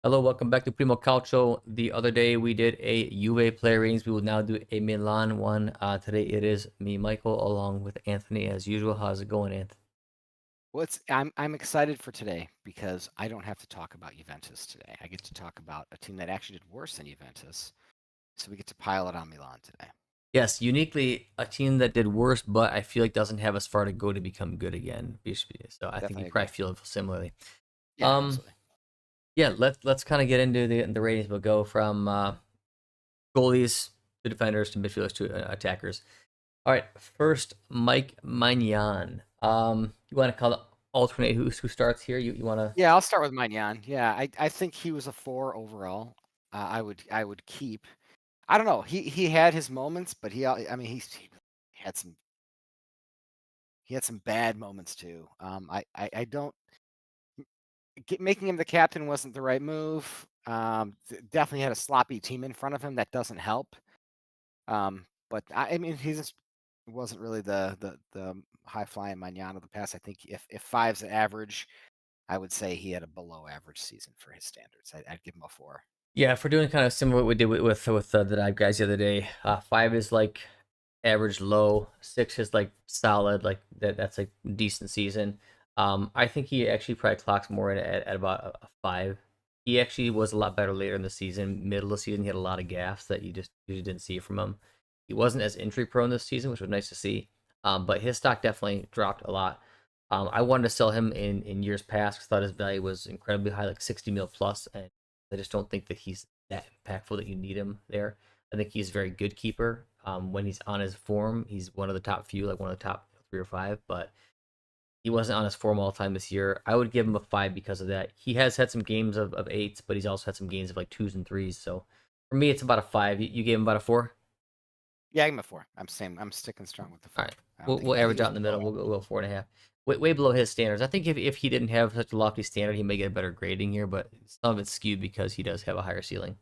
Hello, welcome back to Primo Calcio. The other day we did a Juve player ratings. We will now do a Milan one. Today it is me, Michael, along with Anthony as usual. How's it going, Anthony? Well, I'm excited for today because I don't have to talk about Juventus today. I get to talk about a team that actually did worse than Juventus, so we get to pile it on Milan today. Yes, uniquely a team that did worse, but I feel like doesn't have as far to go to become good again. So I think you Definitely probably agree. feel similarly. Yeah, Um, absolutely. yeah, let's kind of get into the ratings. We'll go from goalies to defenders to midfielders to attackers. All right, first Mike Magnan. You want to call it alternate who starts here? You want to? Yeah, I'll start with Magnan. Yeah, I think he was a four overall. I would keep. I don't know. He had his moments, but I mean he had some he had some bad moments too. I don't making him the captain wasn't the right move. Definitely had a sloppy team in front of him. That doesn't help. But I mean, he just wasn't really the high flying manana of the past. I think if five's an average, I would say he had a below average season for his standards. I'd give him a four. Yeah, if we're doing kind of similar what we did with the dive guys the other day, five is like average low, six is like solid, like that's like decent season. I think he actually probably clocks more in at about a five. He actually was a lot better later in the season. Middle of the season, he had a lot of gaffes that you just usually didn't see from him. He wasn't as injury prone this season, which was nice to see. But his stock definitely dropped a lot. I wanted to sell him in years past because I thought his value was incredibly high, like 60 mil plus, and I just don't think that he's that impactful that you need him there. I think he's a very good keeper. When he's on his form, he's one of the top few, like one of the top three or five, but he wasn't on his form all the time this year. I would give him a five because of that. He has had some games of eights, but he's also had some games of like twos and threes. So for me, it's about a five. You gave him about a four? Yeah, I give him a four. I'm same. I'm sticking strong with the All four. right. I don't We'll, think we'll I think average he out was in the below middle. We'll average. go 4.5. Way below his standards. I think if he didn't have such a lofty standard, he may get a better grading here, but some of it's skewed because he does have a higher ceiling.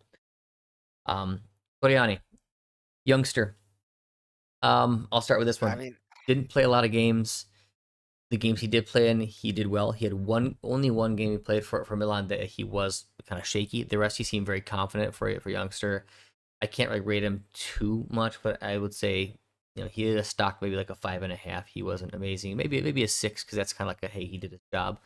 Um, Toriani, youngster. I'll start with this I one. mean, Didn't play a lot of games. The games he did play in, he did well. He had only one game he played for Milan that he was kind of shaky. The rest he seemed very confident for youngster. I can't really rate him too much, but I would say he had a stock maybe like a 5.5. He wasn't amazing. Maybe a six because that's kind of like a hey, he did his job.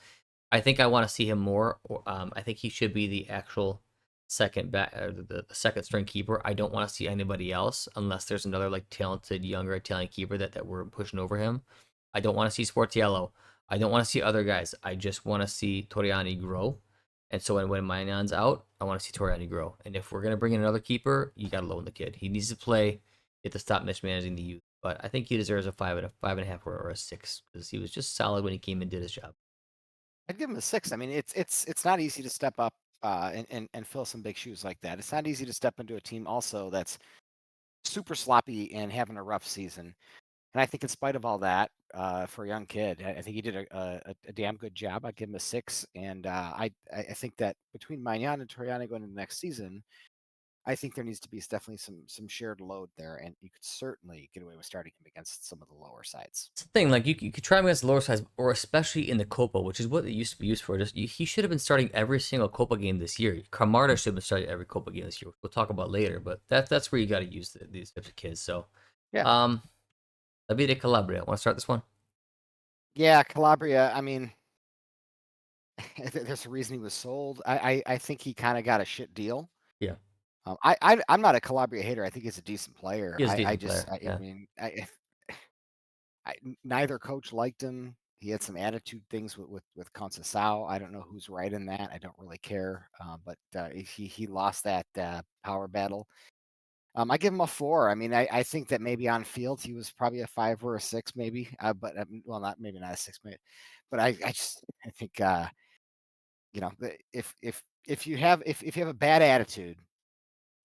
I think I want to see him more. I think he should be the actual second back, the second string keeper. I don't want to see anybody else unless there's another like talented younger Italian keeper that we're pushing over him. I don't want to see Sportiello. I don't want to see other guys. I just want to see Toriani grow. And so when Maignan out, I want to see Toriani grow. And if we're gonna bring in another keeper, you got to loan the kid. He needs to play. Get to stop mismanaging the youth. But I think he deserves a 5.5 or a six because he was just solid when he came and did his job. I'd give him a six. I mean, it's not easy to step up and fill some big shoes like that. It's not easy to step into a team also that's super sloppy and having a rough season. And I think in spite of all that, for a young kid, I think he did a damn good job. I'd give him a six. And I think that between Magnan and Toriano going into the next season, I think there needs to be definitely some shared load there, and you could certainly get away with starting him against some of the lower sides. It's the thing, like you could try him against the lower sides, or especially in the Copa, which is what it used to be used for. He should have been starting every single Copa game this year. Camarda should have been starting every Copa game this year. We'll talk about later, but that's where you got to use these types of kids. So, Yeah, um, Davide Calabria. Want to start this one? yeah, Calabria. I mean, there's a reason he was sold. I think he kind of got a shit deal. Yeah, I'm not a Calabria hater. I think he's a decent player. he is a decent player. I Yeah, mean, neither coach liked him. He had some attitude things with Conceição. I don't know who's right in that. I don't really care. But he lost that power battle. I give him a four. I mean, I think that maybe on field he was probably a five or a six, maybe. But well, not maybe not a six, maybe. But I think if if you have a bad attitude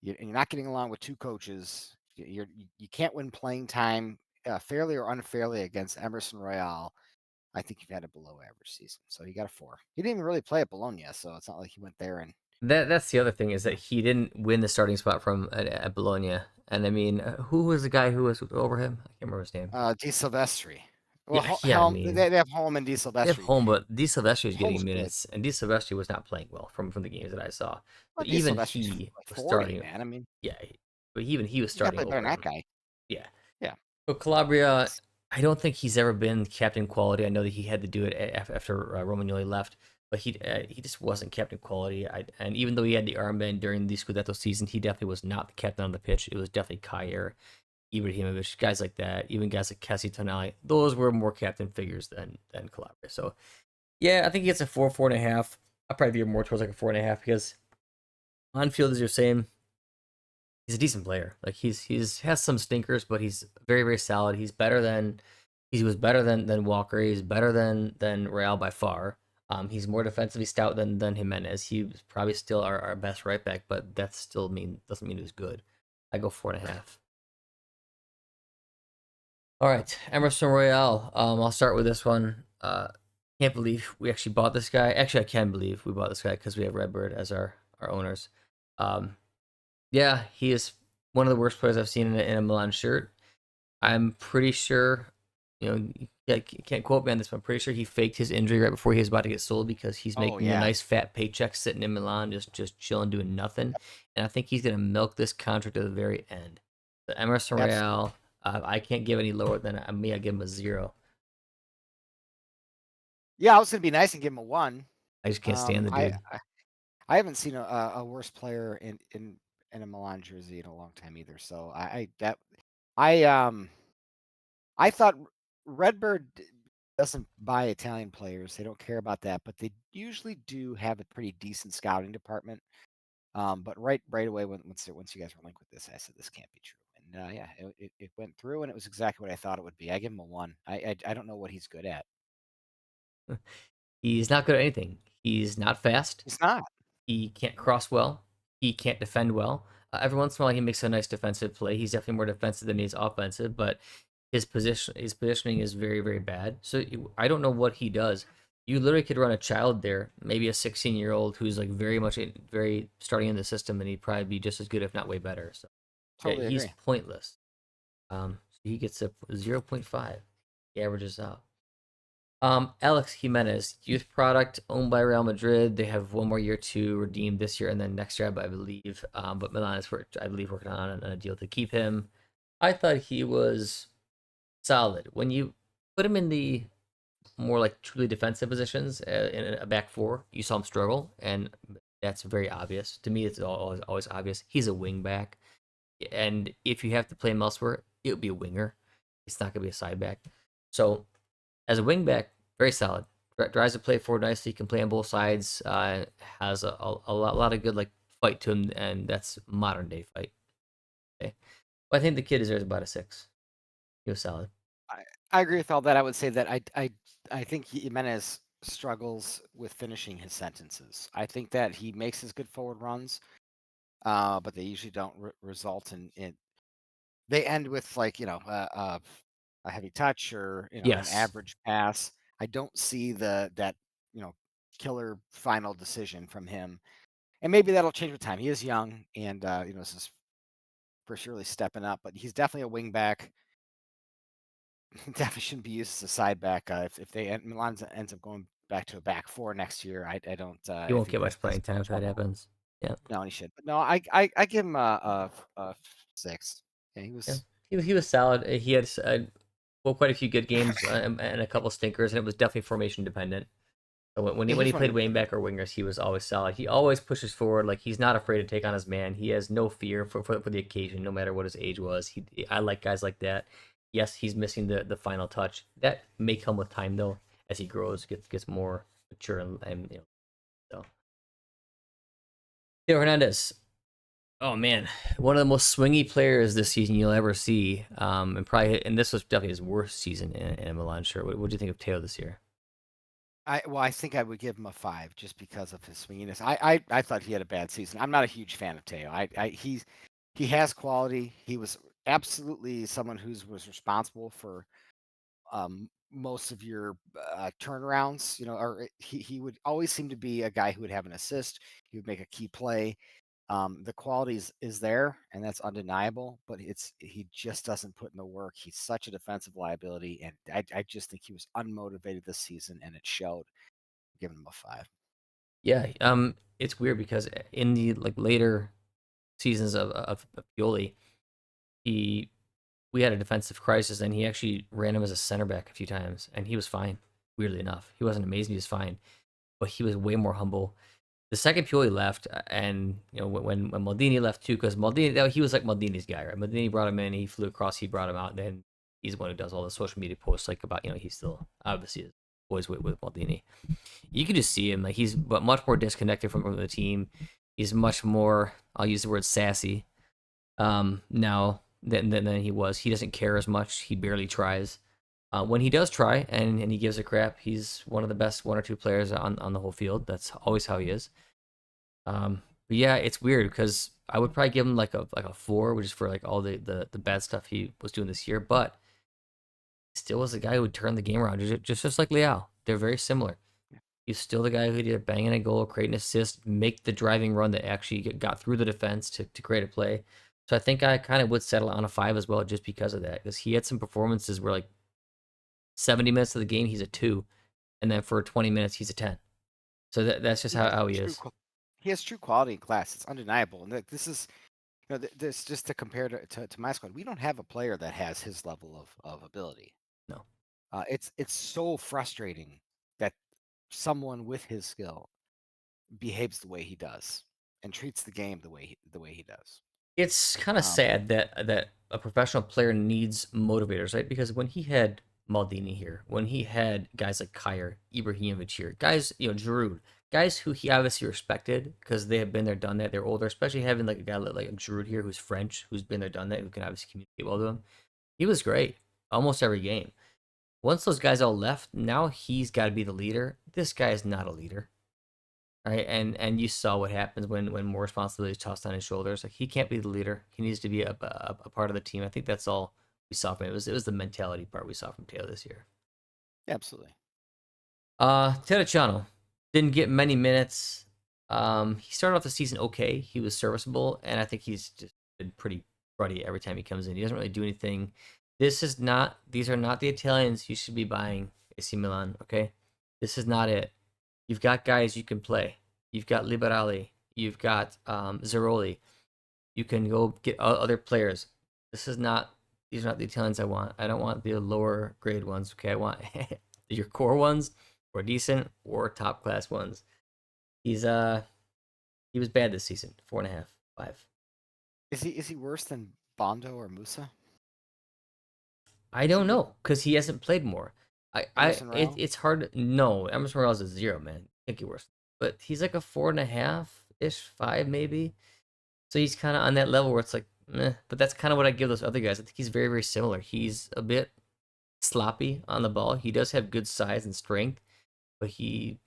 and you're not getting along with two coaches, you can't win playing time fairly or unfairly against Emerson Royale. I think you've had a below average season. So he got a four. He didn't even really play at Bologna, so it's not like he went there and that's the other thing is that he didn't win the starting spot from at Bologna. And I mean, who was the guy who was over him? I can't remember his name. Di Silvestri. Well, Yeah, yeah. I Helm mean, they have Holm and Di they have Silvestri. home, but Di Silvestri is getting Holm's good. minutes, and Di Silvestri was not playing well from the games that I saw. Well, But Di even Silvestri's he like was 40, starting. man. I mean, Yeah, but even he was you gotta starting play better over than that him. guy. Yeah. Yeah. So Calabria, I don't think he's ever been captain quality. I know that he had to do it after Romagnoli left, but he just wasn't captain quality. And even though he had the armband during the Scudetto season, he definitely was not the captain on the pitch. It was definitely Kyer, Ibrahimovic, guys like that. Even guys like Cassie Tonali, those were more captain figures than Calabria. So yeah, I think he gets a 4.5. I'll probably veer more towards like a 4.5 because on field, as you're saying, he's a decent player. Like he's has some stinkers, but he's very very solid. He was better than Walker. He's better than Real by far. He's more defensively stout than Jimenez. He's probably still our best right back, but that still doesn't mean he's good. I go 4.5. All right, Emerson Royale. I'll start with this one. Can't believe we actually bought this guy. Actually, I can believe we bought this guy because we have Redbird as our owners. Um, yeah, he is one of the worst players I've seen in a Milan shirt. I'm pretty sure, yeah, you can't quote me on this, but I'm pretty sure he faked his injury right before he was about to get sold because he's Oh making a yeah, nice fat paycheck sitting in Milan, just chilling, doing nothing. And I think he's gonna milk this contract to the very end. The Emerson absolutely. Real, I can't give any lower than me. I give him a 0. Yeah, I was gonna be nice and give him a 1. I just can't stand Um, the I dude. I haven't seen a worse player in a Milan jersey in a long time either. So I I thought Redbird doesn't buy Italian players. They don't care about that, but they usually do have a pretty decent scouting department. But right away once you guys were linked with this, I said this can't be true. And yeah, it went through, and it was exactly what I thought it would be. I give him a 1. I don't know what he's good at. He's not good at anything. He's not fast. He's not. He can't Nope. cross well. He can't defend well. Every once in a while, he makes a nice defensive play. He's definitely more defensive than he's offensive, but his positioning is very very bad. So I don't know what he does. You literally could run a child there, maybe a 16-year-old who's like very much very starting in the system, and he'd probably be just as good, if not way better. So yeah, Totally he's agree. pointless. So he gets a 0.5. He averages out. Alex Jimenez, youth product owned by Real Madrid. They have one more year to redeem this year and then next year, I believe. But Milan is, I believe, working on a deal to keep him. I thought he was solid. When you put him in the more like truly defensive positions in a back four, you saw him struggle, and that's very obvious. To me, it's always obvious. He's a wing back, and if you have to play him elsewhere, it would be a winger. It's not going to be a side back. So as a wingback, very solid. Drives the play forward nicely. Can play on both sides. Has a lot of good like fight to him, and that's modern day fight. Okay, but I think the kid deserves about a 6. He was solid. I, I agree with all that. I would say that I think Jimenez struggles with finishing his sentences. I think that he makes his good forward runs, but they usually don't result in. They end with like a heavy touch or an Yes, average pass. I don't see that you know killer final decision from him, and maybe that'll change with time. He is young, and this is for surely stepping up, but he's definitely a wing back. Definitely shouldn't be used as a side back. If Milan ends up going back to a back four next year, I don't. he I won't think get that much that's playing time if that trouble. happens. Yeah, No, he should. But no, I give him a 6. Yeah, he yeah. was. He was solid. He had quite a few good games and a couple stinkers, and it was definitely formation dependent. So Yeah, when he's he one of played the. wingback or wingers, he was always solid. He always pushes forward, like he's not afraid to take on his man. He has no fear for the occasion, no matter what his age was. I like guys like that. Yes, he's missing the final touch. That may come with time though, as he grows, gets more mature and so. Theo Hernandez. Oh man, one of the most swingy players this season you'll ever see. And this was definitely his worst season in a Milan shirt. What do you think of Teo this year? I think I would give him a 5 just because of his swinginess. I thought he had a bad season. I'm not a huge fan of Teo. He has quality. He was absolutely someone who was responsible for most of your turnarounds. Or he would always seem to be a guy who would have an assist. He would make a key play. The quality is there, and that's undeniable. But he just doesn't put in the work. He's such a defensive liability, and I just think he was unmotivated this season, and it showed. Giving him a 5. Yeah, it's weird because in the like later seasons of Pioli, he we had a defensive crisis, and he actually ran him as a center back a few times, and he was fine. Weirdly enough, he wasn't amazing; he was fine, but he was way more humble. The second Pioli left, and when Maldini left too, because Maldini he was like Maldini's guy, right? Maldini brought him in, he flew across, he brought him out, and then he's the one who does all the social media posts like about he's still obviously always with Maldini. You can just see him like he's but much more disconnected from the team. He's much more, I'll use the word sassy, now than he was. He doesn't care as much. He barely tries. When he does try and he gives a crap, he's one of the best one or two players on the whole field. That's always how he is. But yeah, it's weird because I would probably give him like a 4, which is for like all the bad stuff he was doing this year. But still was the guy who would turn the game around, just like Leao. They're very similar. He's still the guy who did banging a goal, create an assist, make the driving run that actually got through the defense to create a play. So I think I kind of would settle on a 5 as well, just because of that. Because he had some performances where like 70 minutes of the game he's a 2, and then for 20 minutes he's a 10. So that's just He how, has how he true is. he has true quality in class. It's undeniable. And this is this just to compare to my squad. We don't have a player that has his level of ability. No, It's so frustrating that someone with his skill behaves the way he does and treats the game the way he does. it's kind of Um, sad that a professional player needs motivators, right? Because when he had Maldini here, when he had guys like Kyer, Ibrahimovic here, guys, Giroud, guys who he obviously respected because they have been there, done that. They're older, especially having like a guy like Giroud here who's French, who's been there, done that, who can obviously communicate well to him. He was great almost every game. Once those guys all left, now he's got to be the leader. This guy is not a leader. Right, and you saw what happens when more responsibility is tossed on his shoulders. Like he can't be the leader. He needs to be a part of the team. I think that's all we saw from him. It was the mentality part we saw from Taylor this year. Absolutely. Terracciano didn't get many minutes. He started off the season okay. He was serviceable, and I think he's just been pretty cruddy every time he comes in. He doesn't really do anything. These are not the Italians you should be buying AC Milan. Okay, this is not it. You've got guys you can play. You've got Liberali. You've got Zeroli. You can go get other players. This is not. These are not the Italians I want. I don't want the lower grade ones. Okay, I want your core ones, or decent, or top class ones. He's he was bad this season. 4.5, 5. Is he worse than Bondo or Musa? I don't know because he hasn't played more. Emerson Royal? It's hard. No, Emerson Morales is 0, man. Can't get worse. But he's like a 4.5 ish, 5 maybe. So he's kind of on that level where it's like, meh. But that's kind of what I give those other guys. I think he's very, very similar. He's a bit sloppy on the ball. He does have good size and strength, but he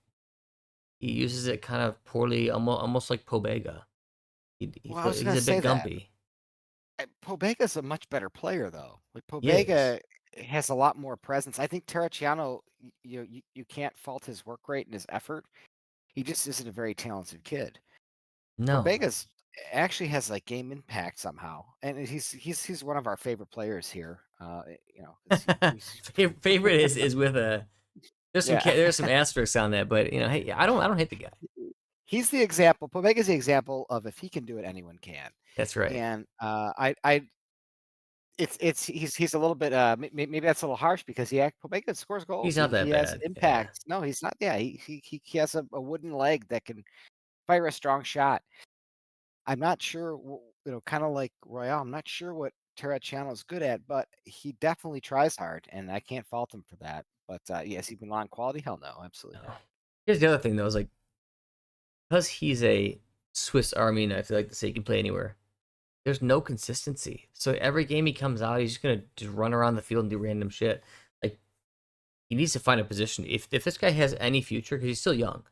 uses it kind of poorly, almost like Pobega. Well, I was He's gonna a bit say that. gumpy. Pobega's a much better player though. Like He is. Pobega has a lot more presence. I think Terracciano, you can't fault his work rate and his effort. He just isn't a very talented kid. No. Pobega's actually has like game impact somehow, and he's one of our favorite players here. 'Cause Favorite is with a yeah. there's some asterisks on that, but hey, I don't hate the guy. He's the example. Pobega's the example of if he can do it, anyone can. That's right. And it's he's a little bit maybe that's a little harsh because Pobega scores goals. He's He not that he has bad. Yeah. impact. No, he's not. Yeah, he has a wooden leg that can fire a strong shot. I'm not sure, kind of like Royale. I'm not sure what Terracciano is good at, but he definitely tries hard, and I can't fault him for that. But yes, he Milan quality? Hell no, absolutely No. not. Here's the other thing though, is like because he's a Swiss Army knife, they like to say he can play anywhere. There's no consistency. So every game he comes out, he's just gonna just run around the field and do random shit. Like he needs to find a position. If this guy has any future, because he's still young,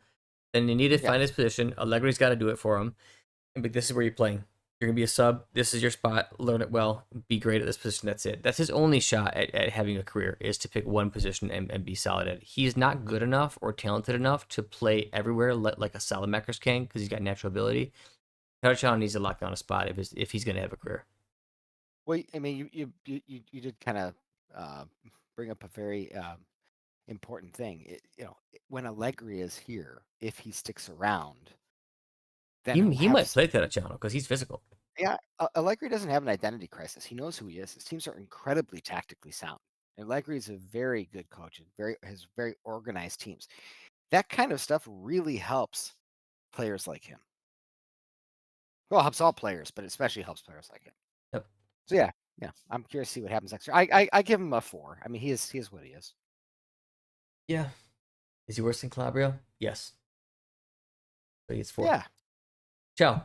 then you need to Yeah, find his position. Allegri's got to do it for him. But this is where you're playing. You're gonna be a sub. This is your spot. Learn it well. Be great at this position. That's it. That's his only shot at having a career is to pick one position and be solid at it. He's not good enough or talented enough to play everywhere like a Salamakers can because he's got natural ability. Ciao needs to lock down a spot if he's going to have a career. Well, I mean, you did kind of uh, bring up a very important thing. When Allegri is here, if he sticks around, then he'll He have might some. play Ciao because he's physical. Yeah, Allegri doesn't have an identity crisis. He knows who he is. His teams are incredibly tactically sound. Allegri is a very good coach and has very organized teams. That kind of stuff really helps players like him. Well, helps all players, but especially helps players like him. Yep. So yeah, I'm curious to see what happens next year. I give him a 4. I mean, he is what he is. Yeah. Is he worse than Calabria? Yes. So he gets 4. Yeah, Ciao.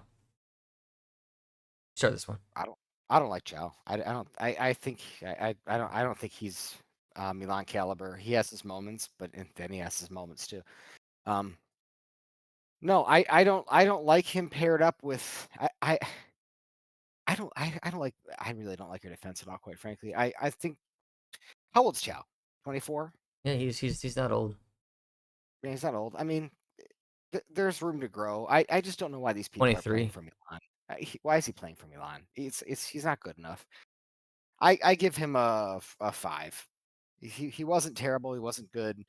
Start this one. I don't I don't like Chow. I think I don't think he's Milan caliber. He has his moments, but and then he has his moments too. Um, no, I don't like him paired up with I don't like I really don't like your defense at all, quite frankly. I think how old's Chow? 24? Yeah, he's not old. Yeah, he's not old. I mean, there's room to grow. I just don't know why these people are playing 23. for Milan. Why is he playing for Milan? It's he's not good enough. I give him a 5. He wasn't terrible. He wasn't good.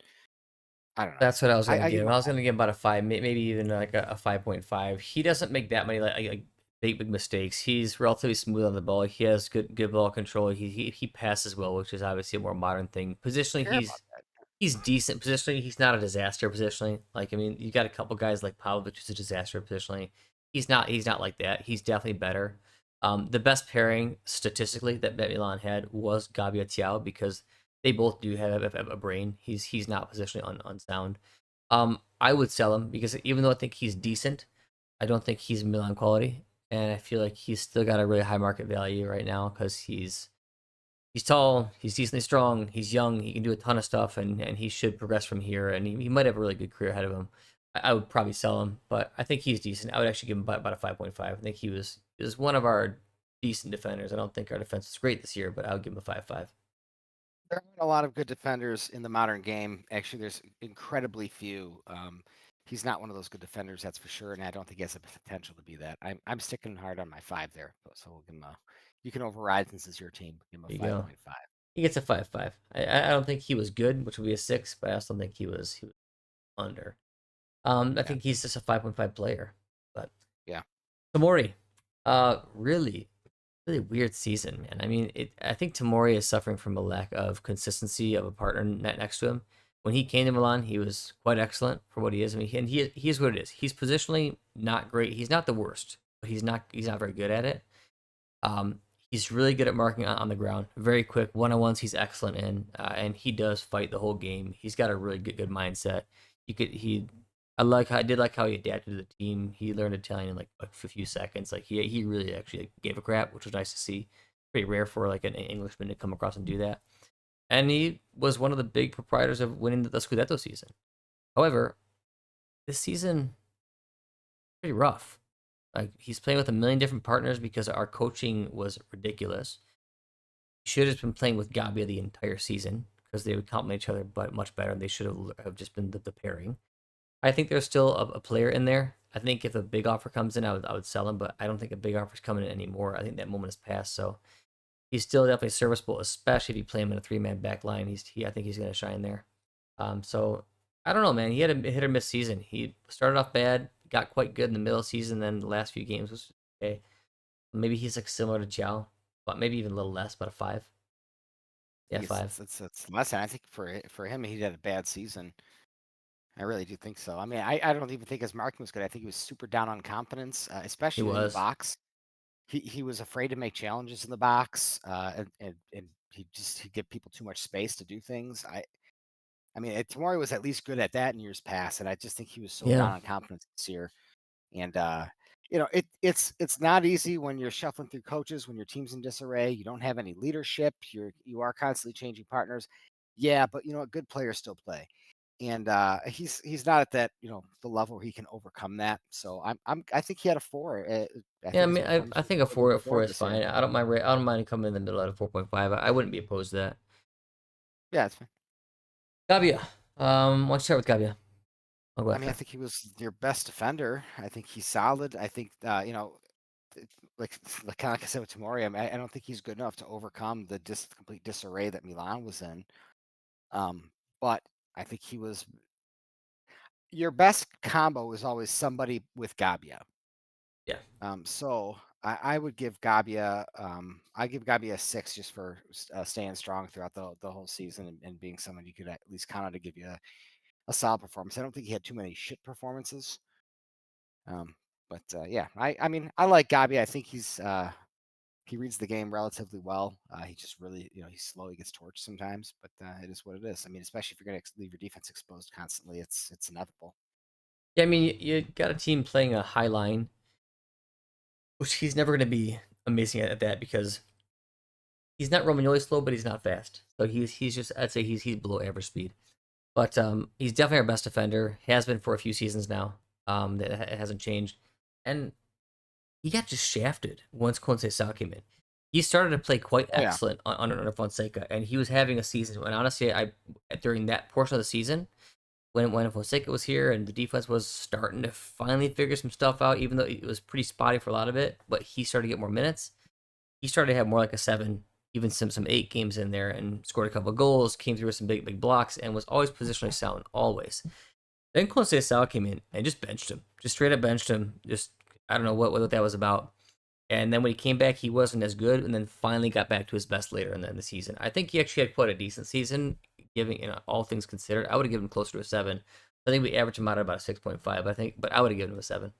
I don't know. That's what I was gonna I give give. him a I was 5. gonna give him about a 5, maybe even like a 5.5. He doesn't make that many like big mistakes. He's relatively smooth on the ball. He has good ball control. He passes well, which is obviously a more modern thing. Positionally, Care about that. he's decent positionally. He's not a disaster positionally. Like, I mean, you got a couple guys like Pavlovic who's a disaster positionally. He's not like that. He's definitely better. The best pairing statistically that Milan had was Gabi Tiao because they both do have a brain. He's not positionally unsound. I would sell him because even though I think he's decent, I don't think he's Milan quality, and I feel like he's still got a really high market value right now because he's tall, he's decently strong, he's young, he can do a ton of stuff, and he should progress from here, and he might have a really good career ahead of him. I would probably sell him, but I think he's decent. I would actually give him about a 5.5. I think he was one of our decent defenders. I don't think our defense is great this year, but I would give him a 5.5. There aren't a lot of good defenders in the modern game. Actually, there's incredibly few. He's not one of those good defenders, that's for sure, and I don't think he has the potential to be that. I'm sticking hard on my 5 there, so we'll give him a. You can override since it's your team. Give him a There you go. 5.5. He gets a 5.5. I don't think he was good, which would be a 6, but I also don't think he was under. I Yeah, think he's just a 5.5 player. But yeah. Tamori, really, really weird season, man. I mean, I think Tamori is suffering from a lack of consistency of a partner next to him. When he came to Milan, he was quite excellent for what he is. I mean, he is what it is. He's positionally not great. He's not the worst, but he's not very good at it. Um, he's really good at marking on the ground. Very quick one-on-ones. He's excellent in, and he does fight the whole game. He's got a really good mindset. You could he. I did like how he adapted to the team. He learned Italian in like a few seconds. Like he really actually like, gave a crap, which was nice to see. Pretty rare for like an Englishman to come across and do that. And he was one of the big proprietors of winning the Scudetto season. However, this season pretty rough. Like he's playing with a million different partners because our coaching was ridiculous. He should have been playing with Gabia the entire season because they would complement each other but much better. They should have just been the pairing. I think there's still a player in there. I think if a big offer comes in, I would sell him, but I don't think a big offer is coming in anymore. I think that moment has passed. So he's still definitely serviceable, especially if you play him in a 3-man back line. I think he's going to shine there. So I don't know, man. He had a hit or miss season. He started off bad, got quite good in the middle of the season, then the last few games was okay. Maybe he's like similar to Chow, but maybe even a little less, but a 5. I Yeah, think 5. it's less than. I think for him, he had a bad season. I really do think so. I mean, I don't even think his marking was good. I think he was super down on confidence, He especially in the was. box. He was afraid to make challenges in the box, and he'd give people too much space to do things. I mean, Tamori was at least good at that in years past, and I just think he was so Yeah. down on confidence this year. And it's not easy when you're shuffling through coaches, when your team's in disarray, you don't have any leadership, you are constantly changing partners. Yeah, but you know what? Good players still play. And he's not at that, the level where he can overcome that. So I think he had a 4. I Yeah, I think his mean, performance I was think a good on the 4 board is this year. fine. I don't mind coming in the middle at a 4.5. I wouldn't be opposed to that. Yeah, it's fine. Gabia. Let's start with Gabia. I'll go I mean, I after. think he was your best defender. I think he's solid. I think it- like kind of like I said with Tomori, I don't think he's good enough to overcome the complete disarray that Milan was in. But I think he was your best combo is always somebody with Gabia. Yeah. So I would give Gabia, I give Gabia a 6 just for staying strong throughout the whole season and being someone you could at least count on to give you a solid performance. I don't think he had too many shit performances. Um, but yeah, I mean I like Gabia. I think he reads the game relatively well. He just really, he's slow. He gets torched sometimes, but it is what it is. I mean, especially if you're going to leave your defense exposed constantly, it's inevitable. Yeah, I mean, you got a team playing a high line, which he's never going to be amazing at that because he's not Romagnoli slow, but he's not fast. So he's just I'd say he's below average speed. But he's definitely our best defender. Has been for a few seasons now. That hasn't changed, and he got just shafted once Conceição came in. He started to play quite Oh yeah, excellent under Fonseca, and he was having a season. And honestly, I during that portion of the season, when Fonseca was here and the defense was starting to finally figure some stuff out, even though it was pretty spotty for a lot of it, but he started to get more minutes. He started to have more like a 7, even some 8 games in there, and scored a couple of goals, came through with some big blocks, and was always positionally sound, always. Then Conceição came in and just benched him, just straight up benched him. Just I don't know what that was about. And then when he came back, he wasn't as good, and then finally got back to his best later in the season. I think he actually had quite a decent season, giving all things considered. I would have given him closer to a 7. I think we averaged him out at about a 6.5. I think, but I would have given him a 7.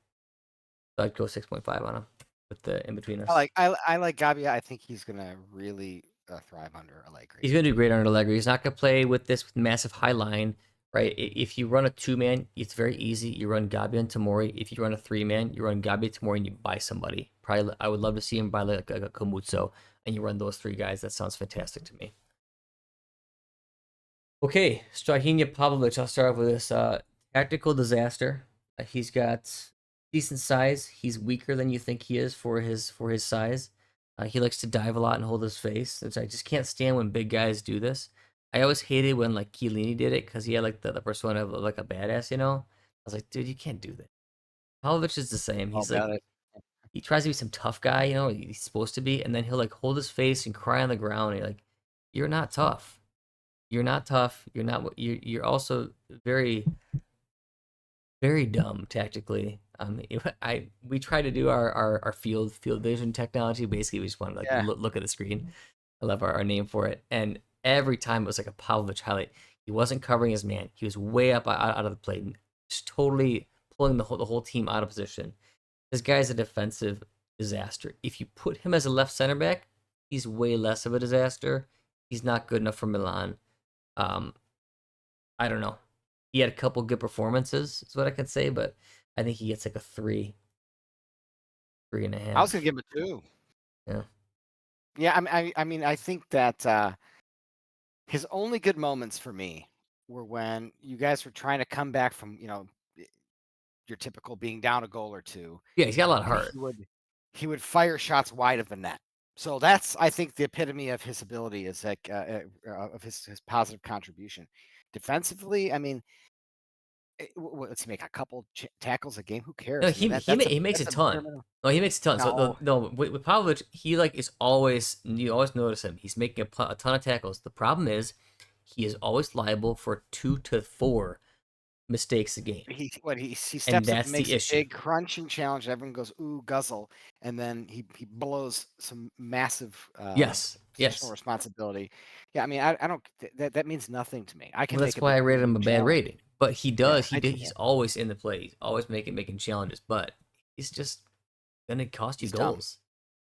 So I'd go 6.5 on him with the in between us. I like Gabia. I think he's gonna really thrive under He's Allegri. going to do great under Allegri. He's not going to play with this massive high line, right? If you run a 2-man, it's very easy. You run Gabi and Tamori. If you run a 3-man, you run Gabi, Tamori, and you buy somebody. Probably, I would love to see him buy like a Komutso, and you run those 3 guys. That sounds fantastic to me. Okay, Strahinja Pavlovic. I'll start off with this tactical disaster. He's got decent size. He's weaker than you think he is for his size. He likes to dive a lot and hold his face. I just can't stand when big guys do this. I always hated when like Chiellini did it because he had like the persona of like a badass, you know. I was like, dude, you can't do that. Pavlovic is the same. Oh, He's like bad. he tries to be some tough guy, you know. He's supposed to be, and then he'll like hold his face and cry on the ground. And you're like, you're not tough. You're not tough. You're not. You're also very very dumb tactically. I we try to do our field vision technology. Basically, we just want to like Yeah, look at the screen. I love our name for it. And every time it was like a Pavlovich highlight. He wasn't covering his man. He was way up out of the plate, just totally pulling the whole team out of position. This guy's a defensive disaster. If you put him as a left center back, he's way less of a disaster. He's not good enough for Milan. Um, I don't know. He had a couple good performances, is what I can say, but I think he gets like a 3, three and a I was gonna half. give him a 2. Yeah. Yeah, I mean, I think that his only good moments for me were when you guys were trying to come back from, your typical being down a goal or two, Yeah, he's got a lot of and heart. he would fire shots wide of the net. So that's I think the epitome of his ability is like of his positive contribution. Defensively, I mean, let's make a couple tackles a game. Who No, cares? I mean he makes a that's a bare ton. minimum. No, he makes a ton. So No, no, with Pavlovich, he like is always you always notice him. He's making a ton of tackles. The problem is he is always liable for 2 to 4 mistakes a game, he and steps up and that's the makes a issue. big crunching challenge. And everyone goes ooh guzzle, and then he blows some massive Yes, positional yes. responsibility. Yeah, I mean I don't that means nothing to me. I Well, can that's make a why I big rated him premium a bad challenge. rating. But he Yeah, does. I do. He's always in the play. He's always making challenges. But he's just gonna cost you He's dumb. goals.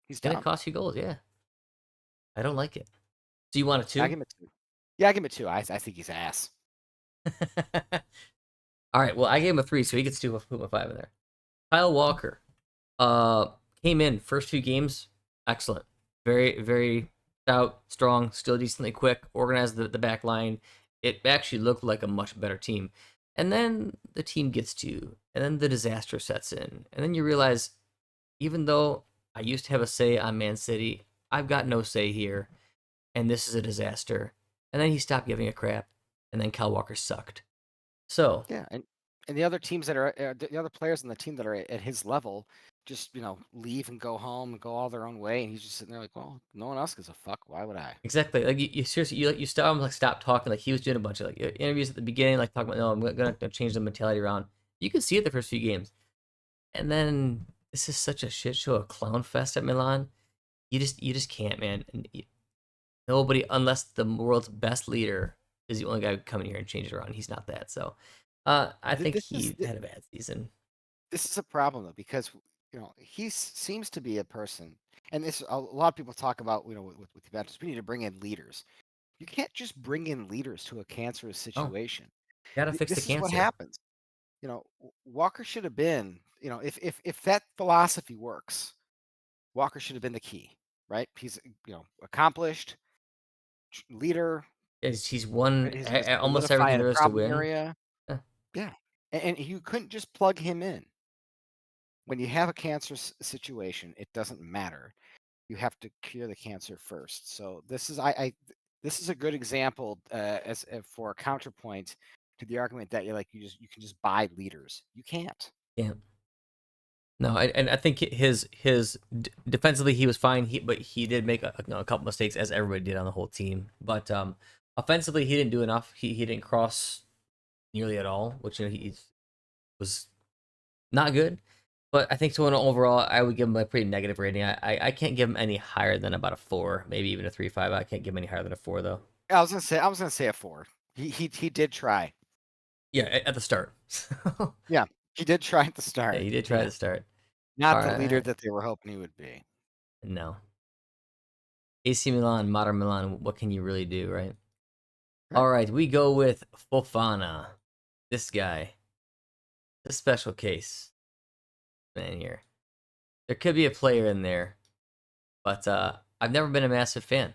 He's Gonna dumb. cost you goals. Yeah, I don't like it. So you want a I 2? give him a 2. Yeah, I give him a 2. I think he's ass. All right. Well, I gave him a 3, so he gets 2. Put my 5 in there. Kyle Walker, uh, came in first 2 games, excellent, very stout, strong, still decently quick, organized the back line. It actually looked like a much better team, and then the team gets to you, and then the disaster sets in, and then you realize, even though I used to have a say on Man City, I've got no say here, and this is a disaster. And then he stopped giving a crap, and then Kyle Walker sucked. So Yeah, and the other teams that are the other players on the team that are at his level just leave and go home and go all their own way, and he's just sitting there like, well, no one else gives a fuck. Why would I? Exactly. Like you seriously, you stop him, like stop talking. Like he was doing a bunch of like interviews at the beginning, like talking about, no, I'm gonna change the mentality around. You can see it the first few games, and then this is such a shit show, a clown fest at Milan. You just can't, man. And nobody, unless the world's best leader is the only guy who come in here and change it around. He's not that. So, I Th- think This is he had a bad season. this is a problem though, because he seems to be a person, and this a lot of people talk about with Juventus. We need to bring in leaders. You can't just bring in leaders to a cancerous Oh, situation. gotta fix the This is what cancer. happens. Walker should have been. If that philosophy works, Walker should have been the key, right? He's accomplished leader. He's won He's going to almost solidify everything in a there is to problem win. area. Eh, Yeah, and you couldn't just plug him in. When you have a cancer situation, it doesn't matter. You have to cure the cancer first. So this is a good example as for a counterpoint to the argument that you can just buy leaders. You can't. Yeah. No, and I think his defensively he was fine. But he did make a couple mistakes, as everybody did on the whole team. But offensively he didn't do enough. He didn't cross nearly at all, which he was not good. But I think so overall, I would give him a pretty negative rating. I can't give him any higher than about a 4, maybe even a 3.5. I can't give him any higher than a 4 though. I was gonna say a 4. He did try. Yeah, at the start. Yeah, he did try at the Yeah, start. he did try at Yeah, the start. not All the leader right, that they were hoping he would be. no. AC Milan, modern Milan. What can you really do, right? Right. All right, we go with Fofana. This guy, a special case, man. Here, there could be a player in there, but I've never been a massive fan.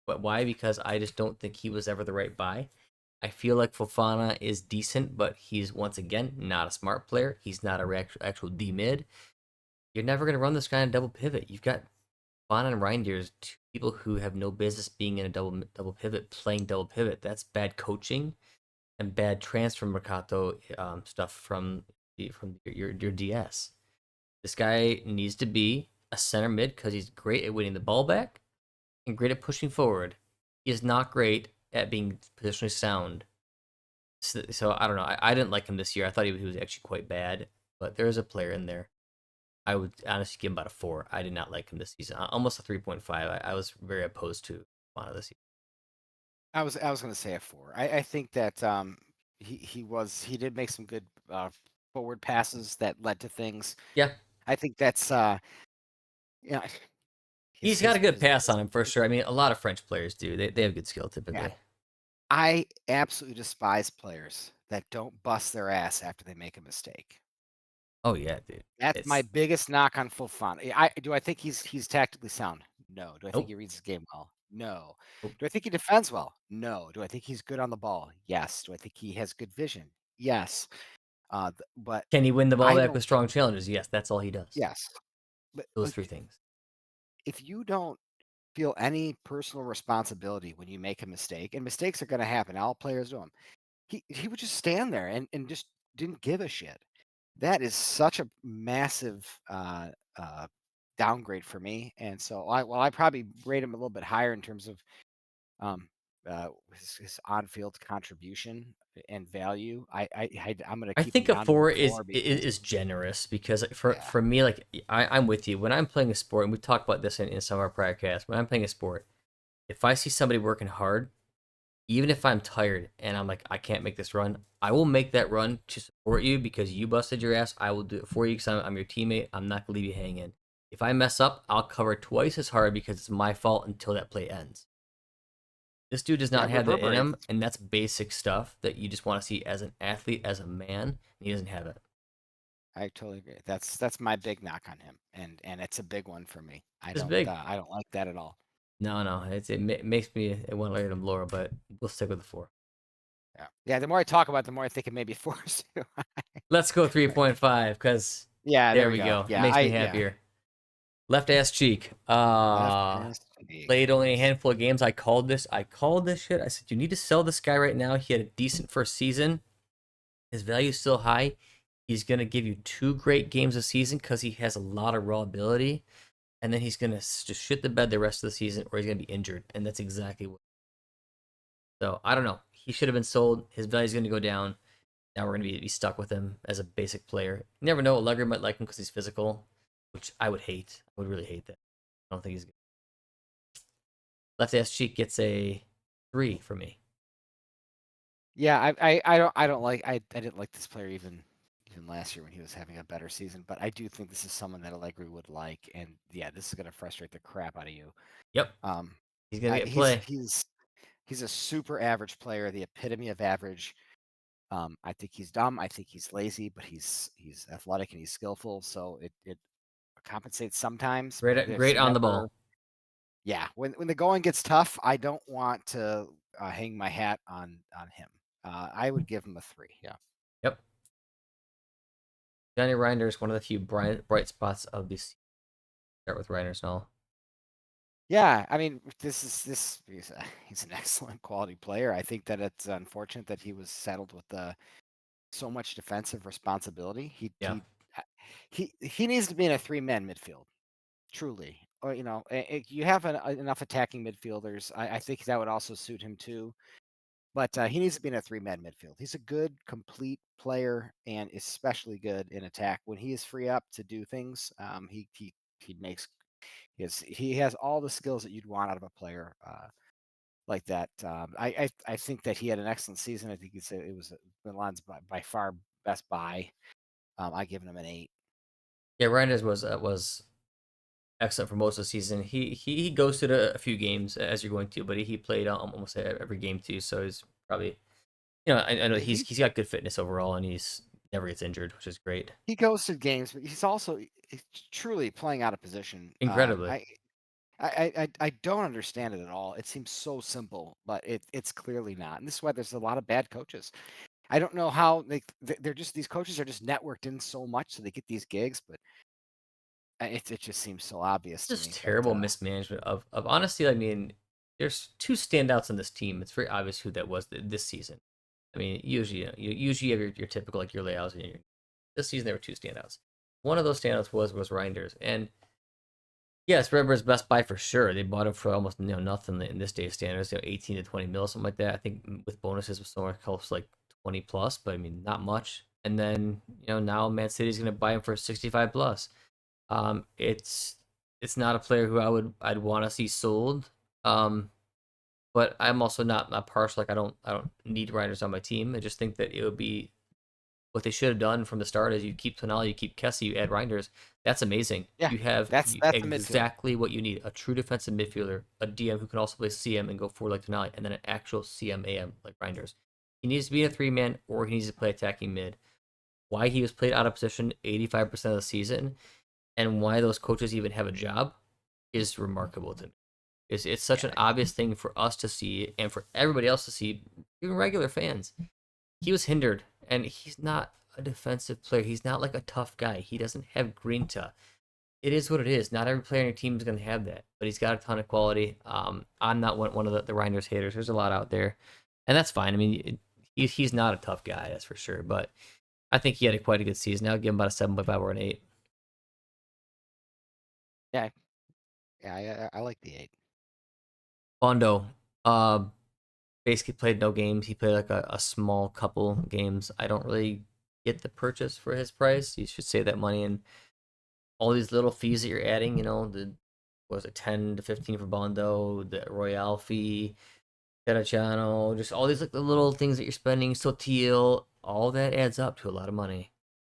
But why? Because I just don't think he was ever the right buy. I feel like Fofana is decent, but he's once again not a smart player. He's not a actual D mid. You're never gonna run this guy in a double pivot. You've got Fofana and Reijnders, two people who have no business being in a double pivot, playing double pivot. That's bad coaching and bad transfer mercato stuff from your DS. This guy needs to be a center mid because he's great at winning the ball back and great at pushing forward. He is not great at being positionally sound. So I don't know. I didn't like him this year. I thought he was actually quite bad, but there is a player in there. I would honestly give him about a 4. I did not like him this season. Almost a 3.5. I was very opposed to Fana this season. I was gonna say a 4. I think that he did make some good forward passes that led to things. Yeah, I think that's yeah his he's got a good pass his on him for sure. I mean, a lot of French players do. They have good skill yeah. typically. I absolutely despise players that don't bust their ass after they make a mistake. Oh yeah, dude. That's my It's biggest knock on Fofana. I think he's tactically sound? No. Do I think nope. he reads his game well? No. Nope. Do I think he defends well? No. Do I think he's good on the ball? Yes. Do I think he has good vision? Yes. But Can he win the ball I back don't. with strong challenges? Yes, that's all he does. Yes. But Those like, three things. if you don't feel any personal responsibility when you make a mistake, and mistakes are going to happen, all players do them. He would just stand there and just didn't give a shit. That is such a massive uh, downgrade for me. And so I probably rate him a little bit higher in terms of um, his on-field contribution and value. I'm going to I keep him think a down to a 4 four because is generous because yeah, for me, like I'm with you. When I'm playing a sport, and we've talked about this in some of our prior casts, when I'm playing a sport, if I see somebody working hard, even if I'm tired and I'm like, I can't make this run, I will make that run to support you because you busted your ass. I will do it for you because I'm your teammate. I'm not gonna leave you hanging. If I mess up, I'll cover twice as hard because it's my fault until that play ends. This dude does yeah, not it have that in reverberates. him, and that's basic stuff that you just want to see as an athlete, as a man, and he doesn't have it. I totally agree. That's my big knock on him, and it's a big one for me. It's big. I don't like that at all. No, makes me want to rate him lower, but we'll stick with the 4. Yeah, yeah. The more I talk about it, the more I think it may be forced. Let's go Right. 3.5 because Yeah, there there we we go. go. Yeah, Makes me yeah. happier. Left ass cheek. Left ass cheek. Played only a handful of games. I called this. I called this shit. I said you need to sell this guy right now. He had a decent first season. His value is still high. He's going to give you 2 great games a season because he has a lot of raw ability, and then he's going to just shit the bed the rest of the season, or he's going to be injured, and that's exactly what. So I don't know. He should have been sold. His value is going to go down. Now we're going to be stuck with him as a basic player. You never know. Allegri might like him because he's physical, which I would hate. I would really hate that. I don't think he's good. Left ass cheek gets a 3 for me. Yeah, I don't like I didn't like this player even last year when he was having a better season, but I do think this is someone that Allegri would like, and yeah, this is gonna frustrate the crap out of you. Yep, Um, he's gonna get he's play. he's a super average player, the epitome of average. I think he's dumb. I think he's lazy, but he's athletic and he's skillful, so it compensates sometimes. But Great, there's great on the never, ball. yeah. When the going gets tough, I don't want to hang my hat on him. I would give him a 3. Yeah. Yep, Johnny Reinders, one of the few bright spots of this. Start with Reinders now. Yeah, I mean, he's an excellent quality player. I think that it's unfortunate that he was saddled with so much defensive responsibility. Yeah, He needs to be in a 3-man midfield, truly. Or you have enough attacking midfielders. I think that would also suit him too. But he needs to be in a 3-man midfield. He's a good, complete player, and especially good in attack. When he is free up to do things, he makes he has all the skills that you'd want out of a player like that. I think that he had an excellent season. I think it was Milan's by far best buy. I give him an 8. yeah. Reinders was excellent for most of the season. He ghosted a few games as you're going to, but he played almost every game too. So he's probably I know He he's got good fitness overall, and he's never gets injured, which is great. he ghosted games, but he's truly playing out of position. Incredibly, I don't understand it at all. It seems so simple, but it's clearly not. And this is why there's a lot of bad coaches. I don't know how they're just these coaches are just networked in so much so they get these gigs, but it just seems so obvious to just me. But terrible mismanagement of honestly. I mean, there's 2 standouts on this team. It's very obvious who that was this season. I mean, usually you usually have your typical like your layouts and your this season there were 2 standouts. One of those standouts was Reinders, and yes, Redbird's best buy for sure. They bought him for almost nothing in this day's standards, 18 to 20 mil, something like that. I think with bonuses was somewhere close to like 20 plus, but I mean not much. And then now Man City's gonna buy him for 65 plus. It's not a player who I'd want to see sold. Um, but I'm also not partial. Like I don't need riders on my team. I just think that it would be what they should have done from the start is you keep Tonali, you keep Kessie, you add Reinders. That's amazing. yeah, You have that's a midfield. exactly what you need: a true defensive midfielder, a DM who can also play CM and go forward like Tonali, and then an actual CM AM like Reinders. He needs to be in a 3-man, or he needs to play attacking mid. Why he was played out of position 85% of the season, and why those coaches even have a job, is remarkable to me. It's such Yeah, an obvious thing for us to see and for everybody else to see, even regular fans. He was hindered, and he's not a defensive player. He's not like a tough guy. He doesn't have grinta. It is what it is. Not every player on your team is going to have that, but he's got a ton of quality. I'm not one of the Reinders haters. There's a lot out there, and that's fine. I mean, he's not a tough guy, that's for sure. But I think he had quite a good season. I'll give him about a 7.5 or an 8. yeah, yeah. I like the 8. Bondo, uh, basically played no games. He played like a small couple games. I don't really get the purchase for his price. You should save that money and all these little fees that you're adding, the was it 10 to 15 for Bondo, the Royale fee, Terracciano, just all these like the little things that you're spending, Sotil, all that adds up to a lot of money.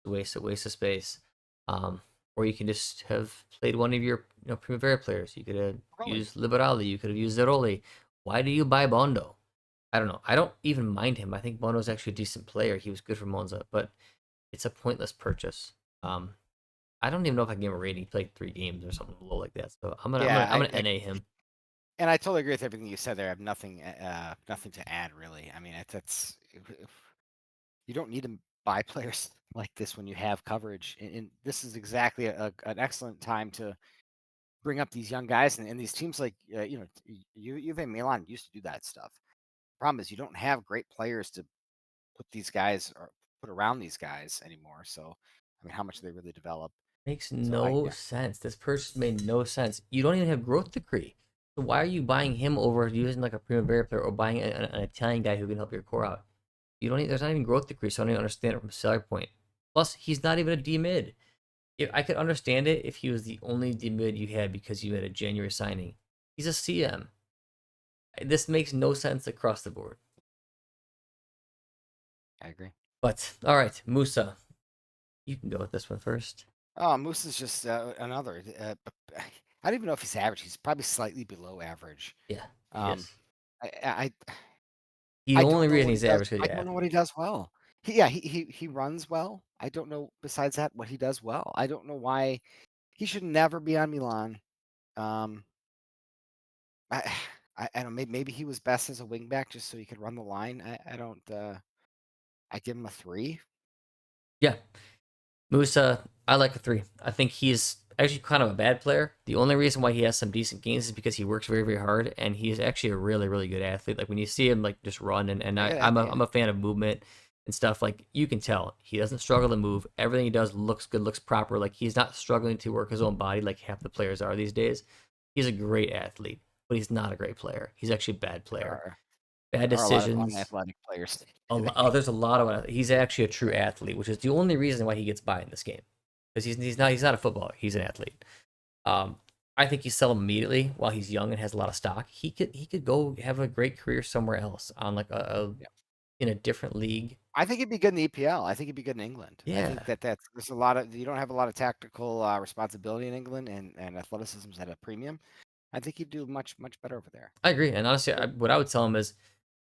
A waste of space. Um, or you can just have played one of your Primavera players. You could have Really? used Liberali, you could have used Zeroli. Why do you buy Bondo? I don't know. I don't even mind him. I think Bondo's actually a decent player. He was good for Monza, but it's a pointless purchase. Um, I don't even know if I can give him a rating. He played 3 games or something low like that. So I'm gonna I'm gonna Yeah, I'm gonna NA him. and I totally agree with everything you said there. I have nothing to add really. I mean, that's you don't need to buy players like this when you have coverage, and this is exactly an excellent time to bring up these young guys and these teams like Juve Milan used to do that stuff. Problem is you don't have great players to put these guys or put around these guys anymore. So, I mean, how much they really develop. Makes So no yeah, sense. This person made no sense. You don't even have growth decree. So why are you buying him over using like a Primavera player or buying an Italian guy who can help your core out? You don't. There's not even growth decree, so I don't even understand it from a salary point. Plus, he's not even a D mid. If I could understand it if he was the only D mid you had because you had a January signing. He's a CM. This makes no sense across the board. I agree. But all right, Musa, you can go with this one first. Oh, Moose is just another. I don't even know if he's average. He's probably slightly below average. Yeah, he Um, is. I The I only don't know reason what he he's does. average because I he's an don't know what he athlete. does well. He runs well. I don't know besides that what he does well. I don't know why he should never be on Milan. Um, I I don't know. Maybe he was best as a wingback just so he could run the line. I don't. I give him a 3. Yeah, Musa, I like a 3. I think he's actually kind of a bad player. The only reason why he has some decent games is because he works very, very hard, and he's actually a really, really good athlete. Like when you see him like just run, and Yeah, I'm a fan of movement and stuff. Like you can tell he doesn't struggle to move. Everything he does looks good, looks proper. Like he's not struggling to work his own body like half the players are these days. He's a great athlete, but he's not a great player. He's actually a bad there player. are Bad there are a lot of decisions. unathletic players Oh, today. there's a lot of. He's actually a true Yeah. athlete, which is the only reason why he gets by in this game, because he's not a footballer. He's an athlete. Um, I think you sell him immediately while he's young and has a lot of stock. He could go have a great career somewhere else on like a Yeah. in a different league. I think he'd be good in the EPL. I think he'd be good in England. I think Yeah, there's a lot of you don't have a lot of tactical responsibility in England, and athleticism's at a premium. I think he'd do much better over there. I agree. And honestly, But what I would tell him is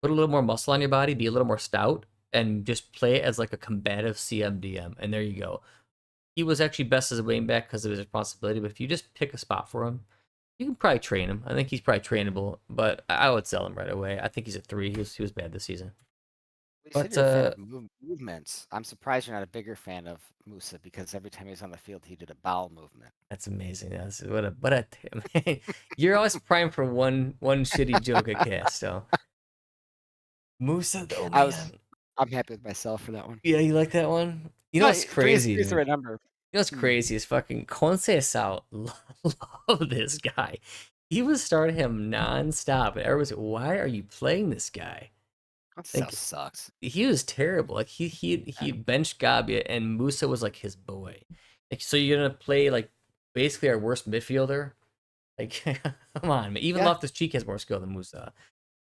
put a little more muscle on your body, be a little more stout, and just play it as like a combative CMDM. And there you go. He was actually best as a wingback because of his responsibility. But if you just pick a spot for him, you can probably train him. I think he's probably trainable, but I would sell him right away. I think he's a 3. He was bad this season. you said But you're a fan of movements. I'm surprised you're not a bigger fan of Musa because every time he was on the field, he did a bowel movement. that's amazing. That's what a man. You're always primed for one shitty joke at cast. So Musa though, I was man. I'm happy with myself for that one. Yeah, you like that one? You know No, what's crazy, three's the dude? right number. You know what's Hmm. crazy is fucking Conceição. Love this guy. He was starting him nonstop, and everyone's like, "Why are you playing this guy?" That stuff Like sucks. he was terrible. Like he benched Gabia, and Musa was like his boy. Like so, you're gonna play like basically our worst midfielder. Like come on, man. Even Yeah, Loftus Cheek has more skill than Musa.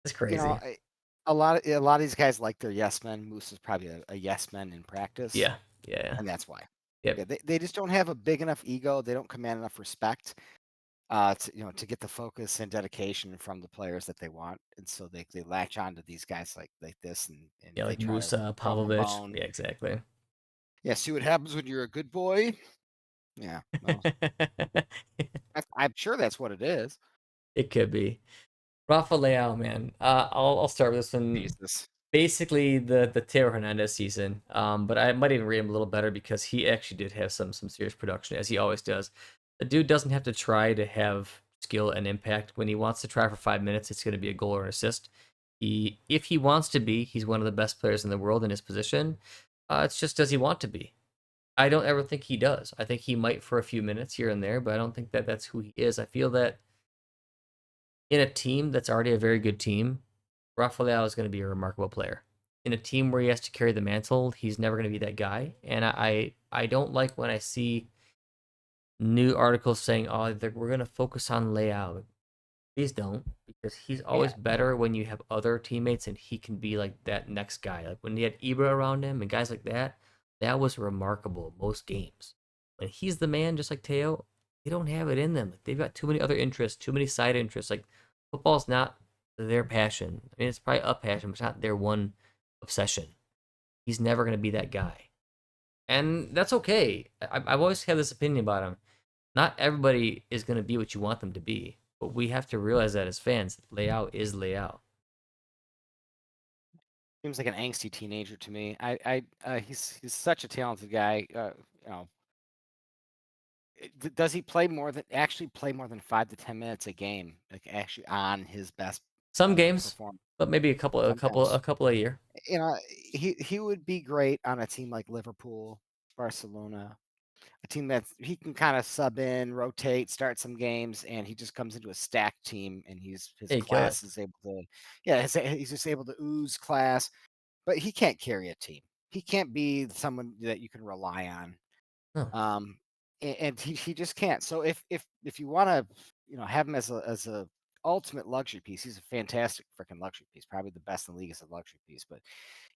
That's you know, crazy. a lot of these guys like their yes men. Moose is probably a yes man in practice, Yeah, yeah, and that's why. yep. Yeah, they just don't have a big enough ego. They don't command enough respect, to get the focus and dedication from the players that they want, and so they latch on to these guys like this, and Yeah, they like try to Musa, throw them a Pavlovic. bone. Yeah, exactly. Yeah, see what happens when you're a good boy. Yeah, well, I'm sure that's what it is. It could be. Rafa Leao, man. I'll start with this one. Jesus. Basically, the Teo Hernandez season. But I might even rate him a little better because he actually did have some serious production, as he always does. The dude doesn't have to try to have skill and impact. When he wants to try for 5 minutes, it's going to be a goal or an assist. If he wants to be, he's one of the best players in the world in his position. It's just does he want to be? I don't ever think he does. I think he might for a few minutes here and there, but I don't think that that's who he is. I feel that in a team that's already a very good team, Rafael is going to be a remarkable player. In a team where he has to carry the mantle, he's never going to be that guy. And I don't like when I see new articles saying, "Oh, we're going to focus on layout." Please don't, because he's Yeah, always better when you have other teammates and he can be like that next guy. Like when he had Ibra around him and guys like that, that was remarkable most games. When he's the man, just like Teo, they don't have it in them. They've got too many other interests, too many side interests. Like football's not their passion. I mean, it's probably a passion, but it's not their one obsession. He's never going to be that guy. And that's okay. I've always had this opinion about him. Not everybody is going to be what you want them to be, but we have to realize that as fans, layout is layout. seems like an angsty teenager to me. He's such a talented guy. You know, does he play more than 5 to 10 minutes a game? Like actually on his best Some games, perform. but maybe sometimes. a couple a year. You know, he would be great on a team like Liverpool, Barcelona, a team that's he can kind of sub in, rotate, start some games, and he just comes into a stacked team, and his Hey, kill it. class is able to, yeah, he's just able to ooze class, but he can't carry a team. He can't be someone that you can rely on. No. And he just can't. So if you want to, have him as a ultimate luxury piece, he's a fantastic freaking luxury piece, probably the best in the league as a luxury piece. But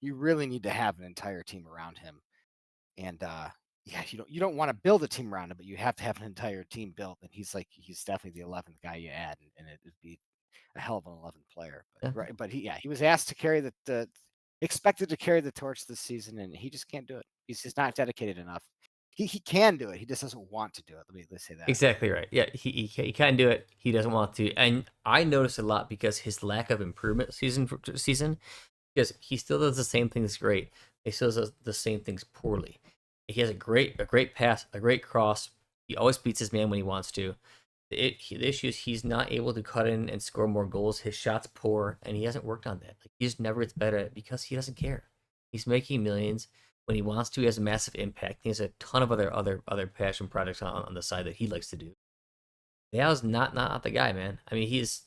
you really need to have an entire team around him. And yeah, you don't want to build a team around him, but you have to have an entire team built. And he's definitely the 11th guy you add, and it'd be a hell of an 11th player. But Yeah, right, but he was asked to carry the expected to carry the torch this season, and he just can't do it. He's just not dedicated enough. He can do it. He just doesn't want to do it. Let's say that. exactly right. Yeah, he can do it. He doesn't want to, and I noticed a lot because his lack of improvement season for season, because he still does the same things great. He still does the same things poorly. He has a great pass, a great cross. He always beats his man when he wants to. The issue is he's not able to cut in and score more goals. His shot's poor, and he hasn't worked on that. Like he just never gets better at it because he doesn't care. He's making millions. When he wants to, he has a massive impact. He has a ton of other passion projects on the side that he likes to do. Leao's not the guy, man. I mean, he's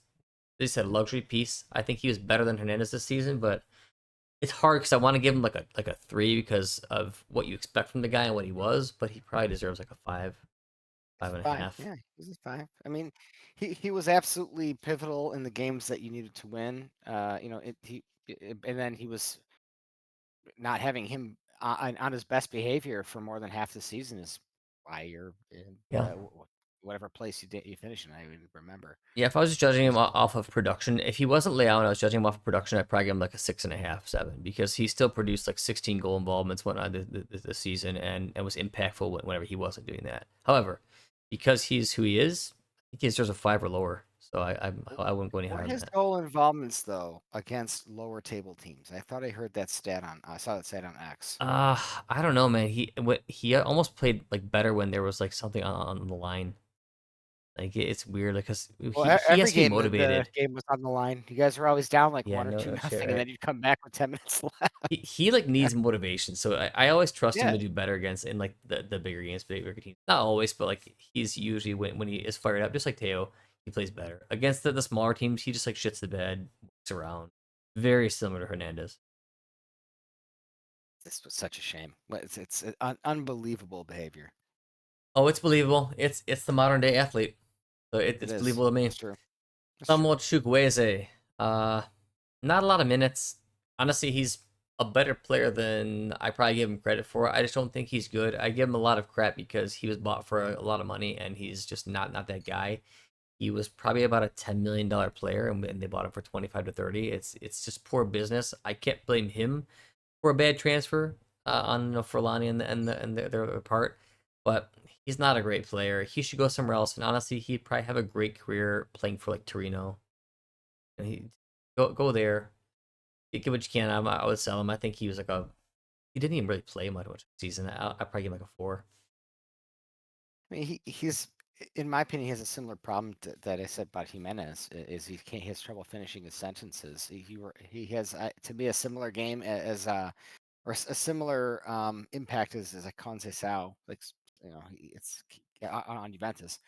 they said luxury piece. I think he was better than Hernandez this season, but it's hard because I want to give him like a 3 because of what you expect from the guy and what he was, but he probably deserves like a 5, He's five and a a 5. half. Yeah, he's a 5. I mean, he was absolutely pivotal in the games that you needed to win. And then he was not having him on his best behavior for more than half the season is why you're in Yeah. whatever place you finish in. I even remember. Yeah, if I was just judging him He's off of production, if he wasn't Leao and I was judging him off of production, I'd probably give him like a 6.5, 7, because he still produced like 16 goal involvements whatnot this season and was impactful whenever he wasn't doing that. However, because he's who he is, I think he deserves a 5 or lower. So I wouldn't go any What higher are than his that. goal involvements though against lower table teams? I thought I heard that stat on. I saw that stat on X. Uh, I don't know, man. He almost played like better when there was like something on the line. Like it's weird, like because Well, he has every to be game the motivated. game was on the line. You guys were always down like Yeah, one or no, two no shit, nothing, and right? then you'd come back with 10 minutes left. He like needs motivation, so I always trust him Yeah. to do better against in like the bigger games, bigger teams. Not always, but like he's usually when he is fired up, just like Teo, he plays better against the smaller teams. He just like shits the bed, walks around, very similar to Hernandez. This was such a shame. It's unbelievable behavior. Oh, it's believable. It's the modern day athlete, so It it's is. believable to me. It's true. It's true. Somewhat Chukwueze, not a lot of minutes. Honestly, he's a better player than I probably give him credit for. I just don't think he's good. I give him a lot of crap because he was bought for a lot of money and he's just not that guy. He was probably about a $10 million player and they bought him for 25 to 30. It's just poor business. I can't blame him for a bad transfer on Forlani and their part, but he's not a great player. He should go somewhere else. And honestly, he'd probably have a great career playing for like Torino. And he go there, get what you can. I would sell him. I think he was like a he didn't even really play much this season. I probably give him like a 4. I mean, he's in my opinion, he has a similar problem that I said about Jimenez. Is he has trouble finishing his sentences. He has to be a similar game as or a similar impact as a Conceição, like it's on Juventus.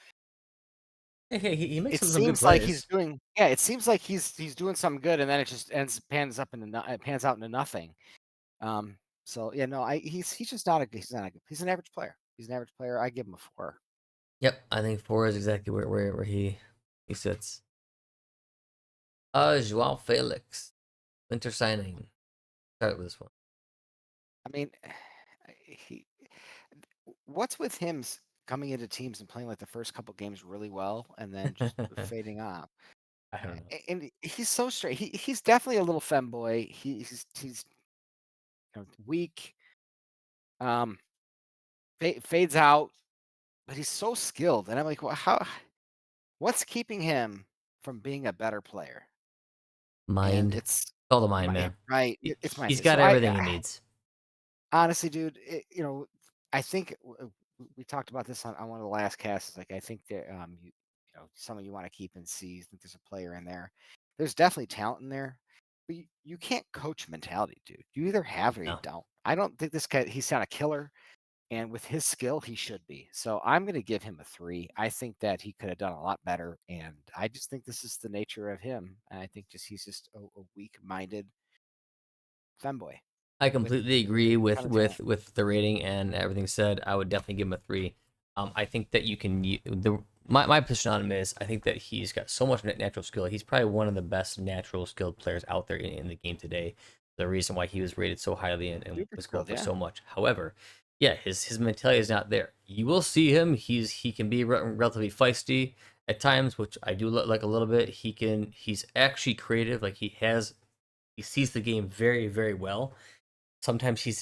He makes It some good seems like he's plays. doing, yeah, it seems like he's doing something good, and then it just pans out into nothing. So yeah, no, he's just not a he's an average player. He's an average player. I give him a 4. Yep, I think 4 is exactly where he sits. Joao Felix, winter signing. Start with this one. I mean, he what's with him coming into teams and playing like the first couple games really well and then just fading off. I don't know. And he's so straight. He's definitely a little femboy. He's weak. Um, fades out, but he's so skilled. And I'm like, well, how? What's keeping him from being a better player? And Mind, it's all the mind, man. right. It's He's mindset. So got everything he needs. honestly, dude, I think we talked about this on one of the last casts. Like, I think that someone you want to keep and see. I think there's a player in there. There's definitely talent in there. But you can't coach mentality, dude. You either have it or you No. don't. I don't think this guy, he's not a killer. And with his skill, he should be. So I'm going to give him a 3. I think that he could have done a lot better, and I just think this is the nature of him. And I think just he's just a weak-minded femboy I with completely with agree a with ton of talent. the rating and everything said. I would definitely give him a 3. I think that you can the my position on him is I think that he's got so much natural skill. He's probably one of the best natural skilled players out there in the game today. The reason why he was rated so highly and Super was going skilled, for yeah. so much. However, yeah, his mentality is not there. You will see him. He can be relatively feisty at times, which I do like a little bit. He's actually creative. Like he sees the game very very well. Sometimes he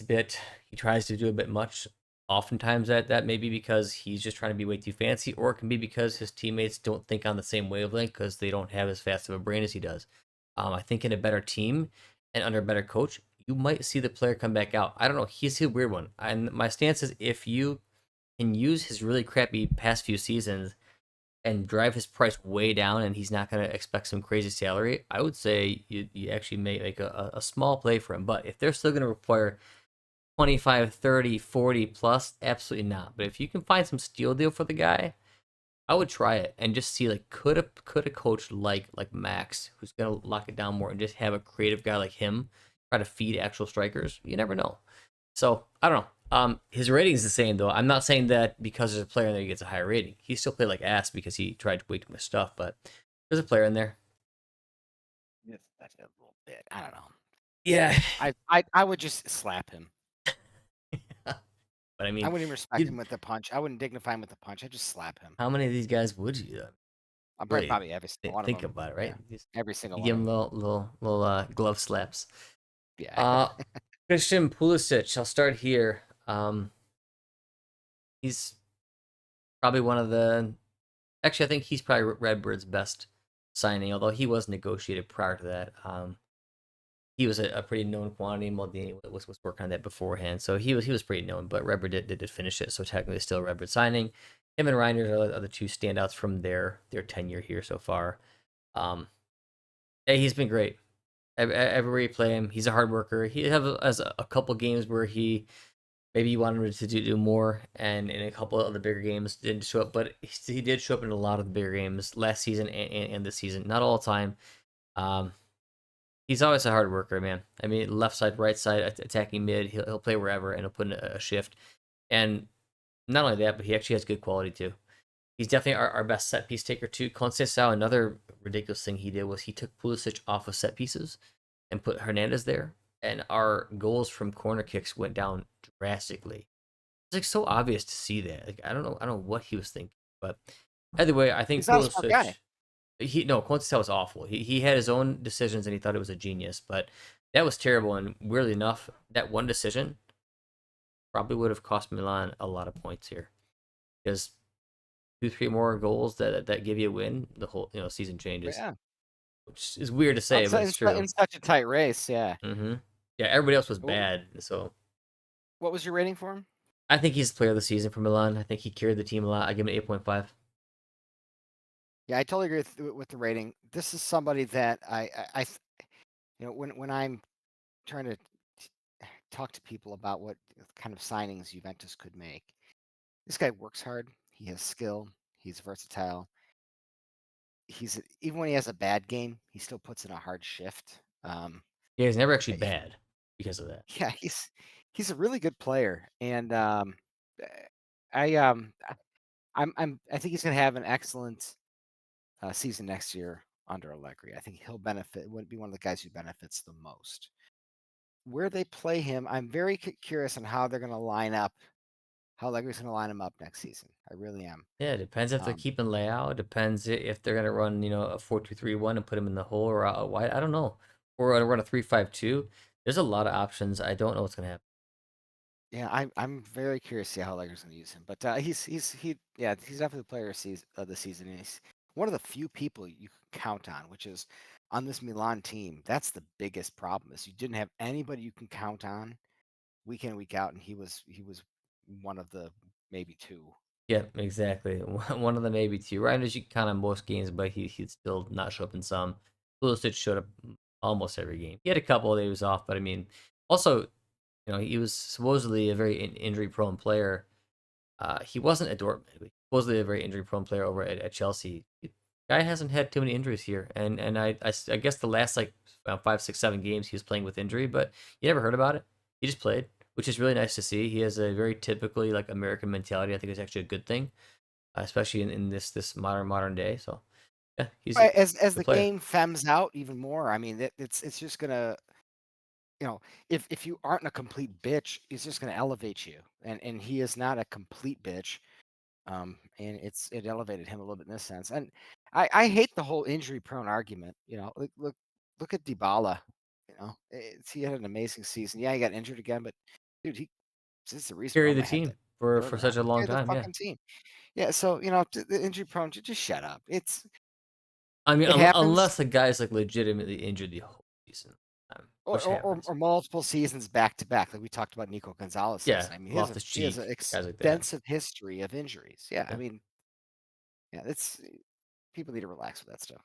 tries to do a bit much. Oftentimes that may be because he's just trying to be way too fancy, or it can be because his teammates don't think on the same wavelength because they don't have as fast of a brain as he does. I think in a better team and under a better coach, you might see the player come back out. I don't know. He's a weird one. And my stance is if you can use his really crappy past few seasons and drive his price way down and he's not going to expect some crazy salary, I would say you actually may make a small play for him. But if they're still going to require 25, 30, 40 plus, absolutely not. But if you can find some steal deal for the guy, I would try it and just see like could a coach like Max, who's gonna lock it down more, and just have a creative guy like him try to feed actual strikers. You never know. So I don't know. His rating is the same though. I'm not saying that because there's a player in there he gets a higher rating. He still played like ass because he tried way too much stuff. But there's a player in there. Yes, that's a little bit. I don't know. Yeah, I would just slap him. but I I mean, wouldn't even respect you him with the punch. I wouldn't dignify him with the punch. I'd just slap him. how many of these guys would you I'm really probably every single one of think them. about it, Yeah, right? Just every single you one give of him them. little glove slaps. Yeah. Uh, Christian Pulisic. I'll start here. He's probably one of the. Actually, I think he's probably Redbird's best signing, although he was negotiated prior to that. He was a pretty known quantity. Maldini was working on that beforehand, so he was pretty known. But Redbird did finish it, so technically still Redbird signing. Him and Reijnders are the two standouts from their tenure here so far. Um, hey, he's been great. Everywhere you play him, he's a hard worker. He has a couple games where maybe you wanted him to do more, and in a couple of the bigger games didn't show up, but he did show up in a lot of the bigger games last season and this season. Not all the time. Um, he's always a hard worker, man. I mean, left side, right side, attacking mid, he'll play wherever and he'll put in a shift. And not only that, but he actually has good quality too. He's definitely our best set piece taker too. Conceição, another ridiculous thing he did was he took Pulisic off of set pieces and put Hernandez there, and our goals from corner kicks went down drastically. It's like so obvious to see that. Like I don't know what he was thinking, but either way, I think He's not a smart guy. Pulisic. He no Conceição was awful. He had his own decisions and he thought it was a genius, but that was terrible. And weirdly enough, that one decision probably would have cost Milan a lot of points here because two, three more goals that give you a win, the whole season But changes. yeah, Which is weird to say, but it's in true. such a tight race, yeah. hmm Yeah, everybody else was Wh- bad, so What was your rating for him? I think he's the player of the season for Milan. I think he carried the team a lot. I give him an 8.5. Yeah, I totally agree with the rating. This is somebody that when I'm trying to talk to people about what kind of signings Juventus could make, this guy works hard. He has skill. He's versatile. He's even when he has a bad game, he still puts in a hard shift. Yeah, he's never actually eh, bad because of that. yeah, he's a really good player, and eh, I um I think he's gonna have an excellent season next year under Allegri. I think he'll benefit. Would be one of the guys who benefits the most. Where they play him, I'm very curious on how they're gonna line up. How Allegri's gonna line him up next season. I really am. Yeah, it depends if they're Um, keeping layout. It depends if they're gonna run, a 4-2-3-1 and put him in the hole or out wide. I don't know. Or run a 3-5-2. There's a lot of options. I don't know what's gonna happen. Yeah, I'm very curious to see how Lakers gonna use him. But he's definitely the player of the season. And he's one of the few people you can count on, which is on this Milan team. That's the biggest problem is you didn't have anybody you can count on week in, week out, and he was one of the maybe two. Yeah, exactly. One of the maybe two. Reinders you can count on most games, but he'd still not show up in some. Pulisic showed up almost every game. He had a couple that he was off, but I mean, also, he was supposedly a very injury prone player. He wasn't at Dortmund. He was supposedly a very injury prone player over at Chelsea. Guy hasn't had too many injuries here, and I guess the last like 5, 6, 7 games he was playing with injury, but you never heard about it. He just played, which is really nice to see. He has a very typically like American mentality. I think it's actually a good thing, especially in this modern day. So yeah, he's a As good the player. game femmes out even more, I mean, it's just gonna, you know, if you aren't a complete bitch, it's just gonna elevate you, and he is not a complete bitch. And it elevated him a little bit in this sense. And I hate the whole injury prone argument. Look at Dybala. He had an amazing season. Yeah, he got injured again, but dude, this is the reason Carry the Roma had team that for third such round. a He long carried the time. Yeah. fucking team. Yeah, so the injury prone. Just shut up. I mean, It happens, unless the guy's like legitimately injured the whole season, which happens. or multiple seasons back to back, like we talked about Nico Gonzalez Yeah, season. I mean, Loftus he has an Cheek, guys like that. extensive history of injuries. Yeah, I Yeah. mean, yeah, it's people need to relax with that stuff.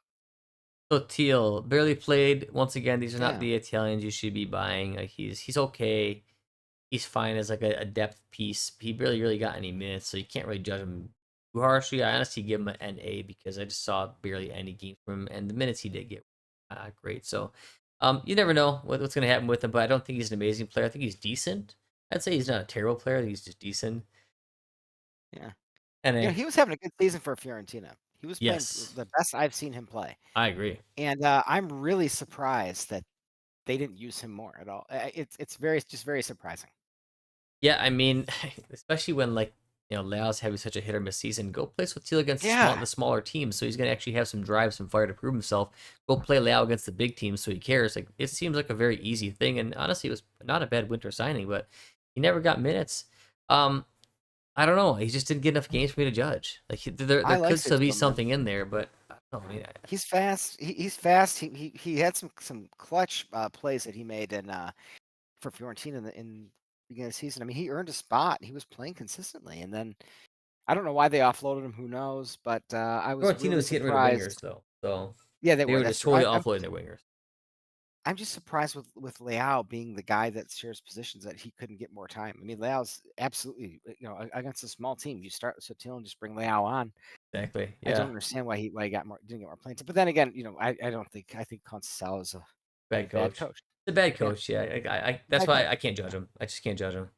So Teal barely played. Once again, these are not Yeah. the Italians you should be buying. Like he's okay. He's fine as like a depth piece. He barely really got any minutes, so you can't really judge him too harshly. I honestly give him an NA because I just saw barely any game from him, and the minutes he did get great. So you never know what's going to happen with him, but I don't think he's an amazing player. I think he's decent. I'd say he's not a terrible player. I think he's just decent. Yeah. NA. He was having a good season for Fiorentina. He was playing Yes, the best I've seen him play. I agree. And I'm really surprised that they didn't use him more at all. It's very surprising. Yeah, I mean, especially when like Leo's having such a hit or miss season, go play Sotil against Yeah, the smaller teams, so he's gonna actually have some drive, some fire to prove himself. Go play Leo against the big teams, so he cares. Like it seems like a very easy thing, and honestly, it was not a bad winter signing, but he never got minutes. Um, I don't know, he just didn't get enough games for me to judge. Like I there like could still be Sotil, man. something in there, but I don't know. I mean, He's fast. He's fast. He had some clutch plays that he made for Fiorentina in the beginning of the season. I mean, he earned a spot. He was playing consistently, and then I don't know why they offloaded him. Who knows? But I was Fiorentina really was getting rid of surprised. wingers though, so Yeah, they they were. were That's just true. totally offloading their wingers. I'm just surprised with Leao being the guy that shares positions that he couldn't get more time. I mean, Leao's absolutely, against a small team, you start Sotil and just bring Leao on. Exactly. I don't Yeah. understand why he didn't get more playing time. But then again, I think Conceição is a Bad bad coach. coach. The bad Yeah, coach. Yeah, that's bad why coach. I can't judge him. I just can't judge him.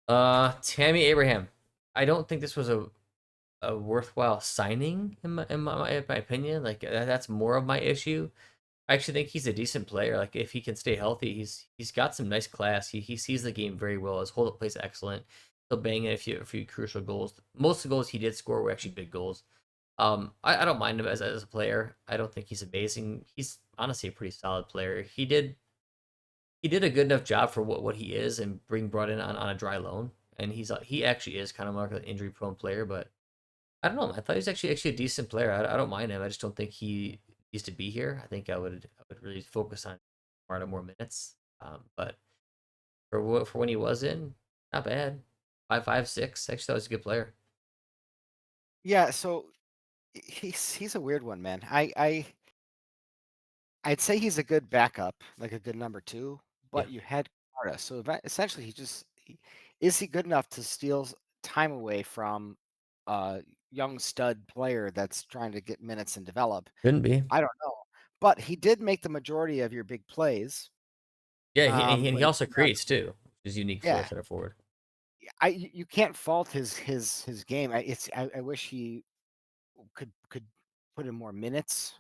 Yeah. Tammy Abraham. I don't think this was a worthwhile signing in my opinion. Like that's more of my issue. I actually think he's a decent player. Like if he can stay healthy, he's got some nice class. He sees the game very well. His hold up play is excellent. He'll bang in a few crucial goals. Most of the goals he did score were actually big goals. I don't mind him as a player. I don't think he's amazing. He's honestly a pretty solid player. He did a good enough job for what he is and being brought in on a dry loan. And he actually is kind of like an injury prone player, but I don't know. I thought he was actually a decent player. I don't mind him. I just don't think he needs to be here. I think I would really focus on more minutes. But for when he was in, not bad. 5, 5, 6. Actually, that was a good player. Yeah, so he's a weird one, man. I'd say he's a good backup, like a good number two, Yeah, but you had Carta. So essentially, is he good enough to steal time away from a young stud player that's trying to get minutes and develop? couldn't be. I don't know, but he did make the majority of your big plays. Yeah, he When it also came down creates to, too, which is unique for a yeah, center forward. you can't fault his game. I wish he could put in more minutes.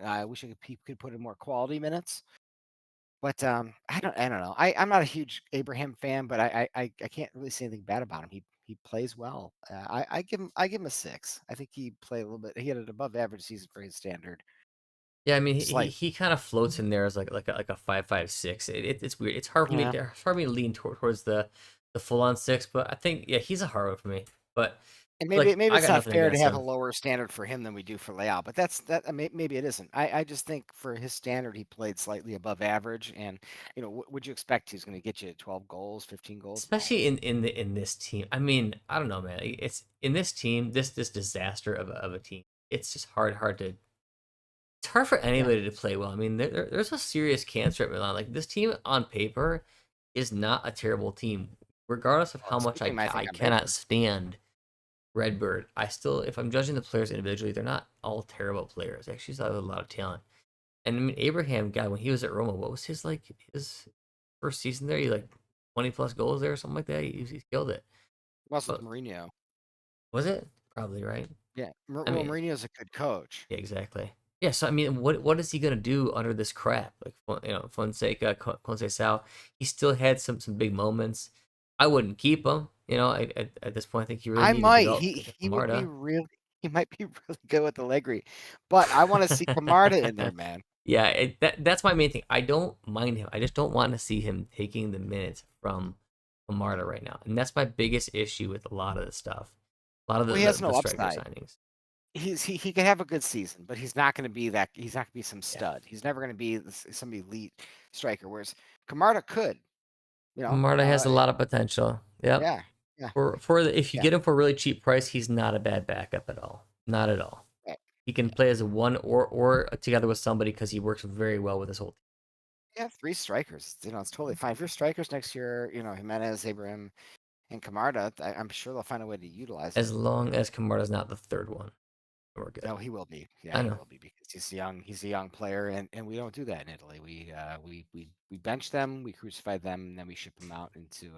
I wish he could put in more quality minutes. But I don't know. I'm not a huge Abraham fan, but I can't really say anything bad about him. He plays well. I give him a 6. I think he played a little bit. He had an above average season for his standard. Yeah, I mean he Slight. he kind of floats in there as like a 5, 5, 6. It's weird. It's hard for me. Yeah. It's hard for me to lean towards the full on 6, but I think yeah he's a hard one for me. But And like maybe I it's got not nothing fair to against have a him, lower standard for him than we do for Leao, but maybe it isn't. I just think for his standard, he played slightly above average. And would you expect he's going to get you 12 goals, 15 goals? No. especially in this team. I mean I don't know, man. It's in this team this disaster of a team. It's just hard to. It's hard for Yeah. anybody to play well. I mean, there's a serious cancer at Milan. Like this team on paper is not a terrible team, regardless of Well, how this much team, I I think, on cannot paper. stand Redbird. I still, if I'm judging the players individually, they're not all terrible players. Actually, still have a lot of talent. And I mean, Abraham, guy, when he was at Roma, what was his first season there? He like 20 plus goals there or something like that. He killed it. Was with But Mourinho. was it? Probably right. Yeah. I Well, mean, Mourinho's a good coach. yeah, exactly. Yeah, so I mean, what is he gonna do under this crap? Like, Fonseca, Conceição, he still had some big moments. I wouldn't keep him. At this point, I think he really I needs to might. develop He would be Camarda. really. He might be really good with Allegri, but I want to see Camarda in there, man. Yeah, that's my main thing. I don't mind him. I just don't want to see him taking the minutes from Camarda right now, and that's my biggest issue with a lot of the stuff, a lot of Well, he the has the no striker upside. signings. He can have a good season, but he's not going to be that. He's not going to be some Yeah, stud. He's never going to be some elite striker. Whereas Camarda could, you know. Camarda has a lot of potential. Yep. Yeah, yeah, If you yeah. get him for a really cheap price, he's not a bad backup at all. Not at all. Right. He can Yeah, play as a one or together with somebody because he works very well with his whole yeah. Three strikers. It's totally fine. If you're strikers next year, Jimenez, Abraham, and Camarda, I'm sure they'll find a way to utilize as him. long as Camarda's not the third one. We're good. No, he will be. Yeah, I he know. will be because he's young. He's a young player, and we don't do that in Italy. We bench them, we crucify them, and then we ship them out into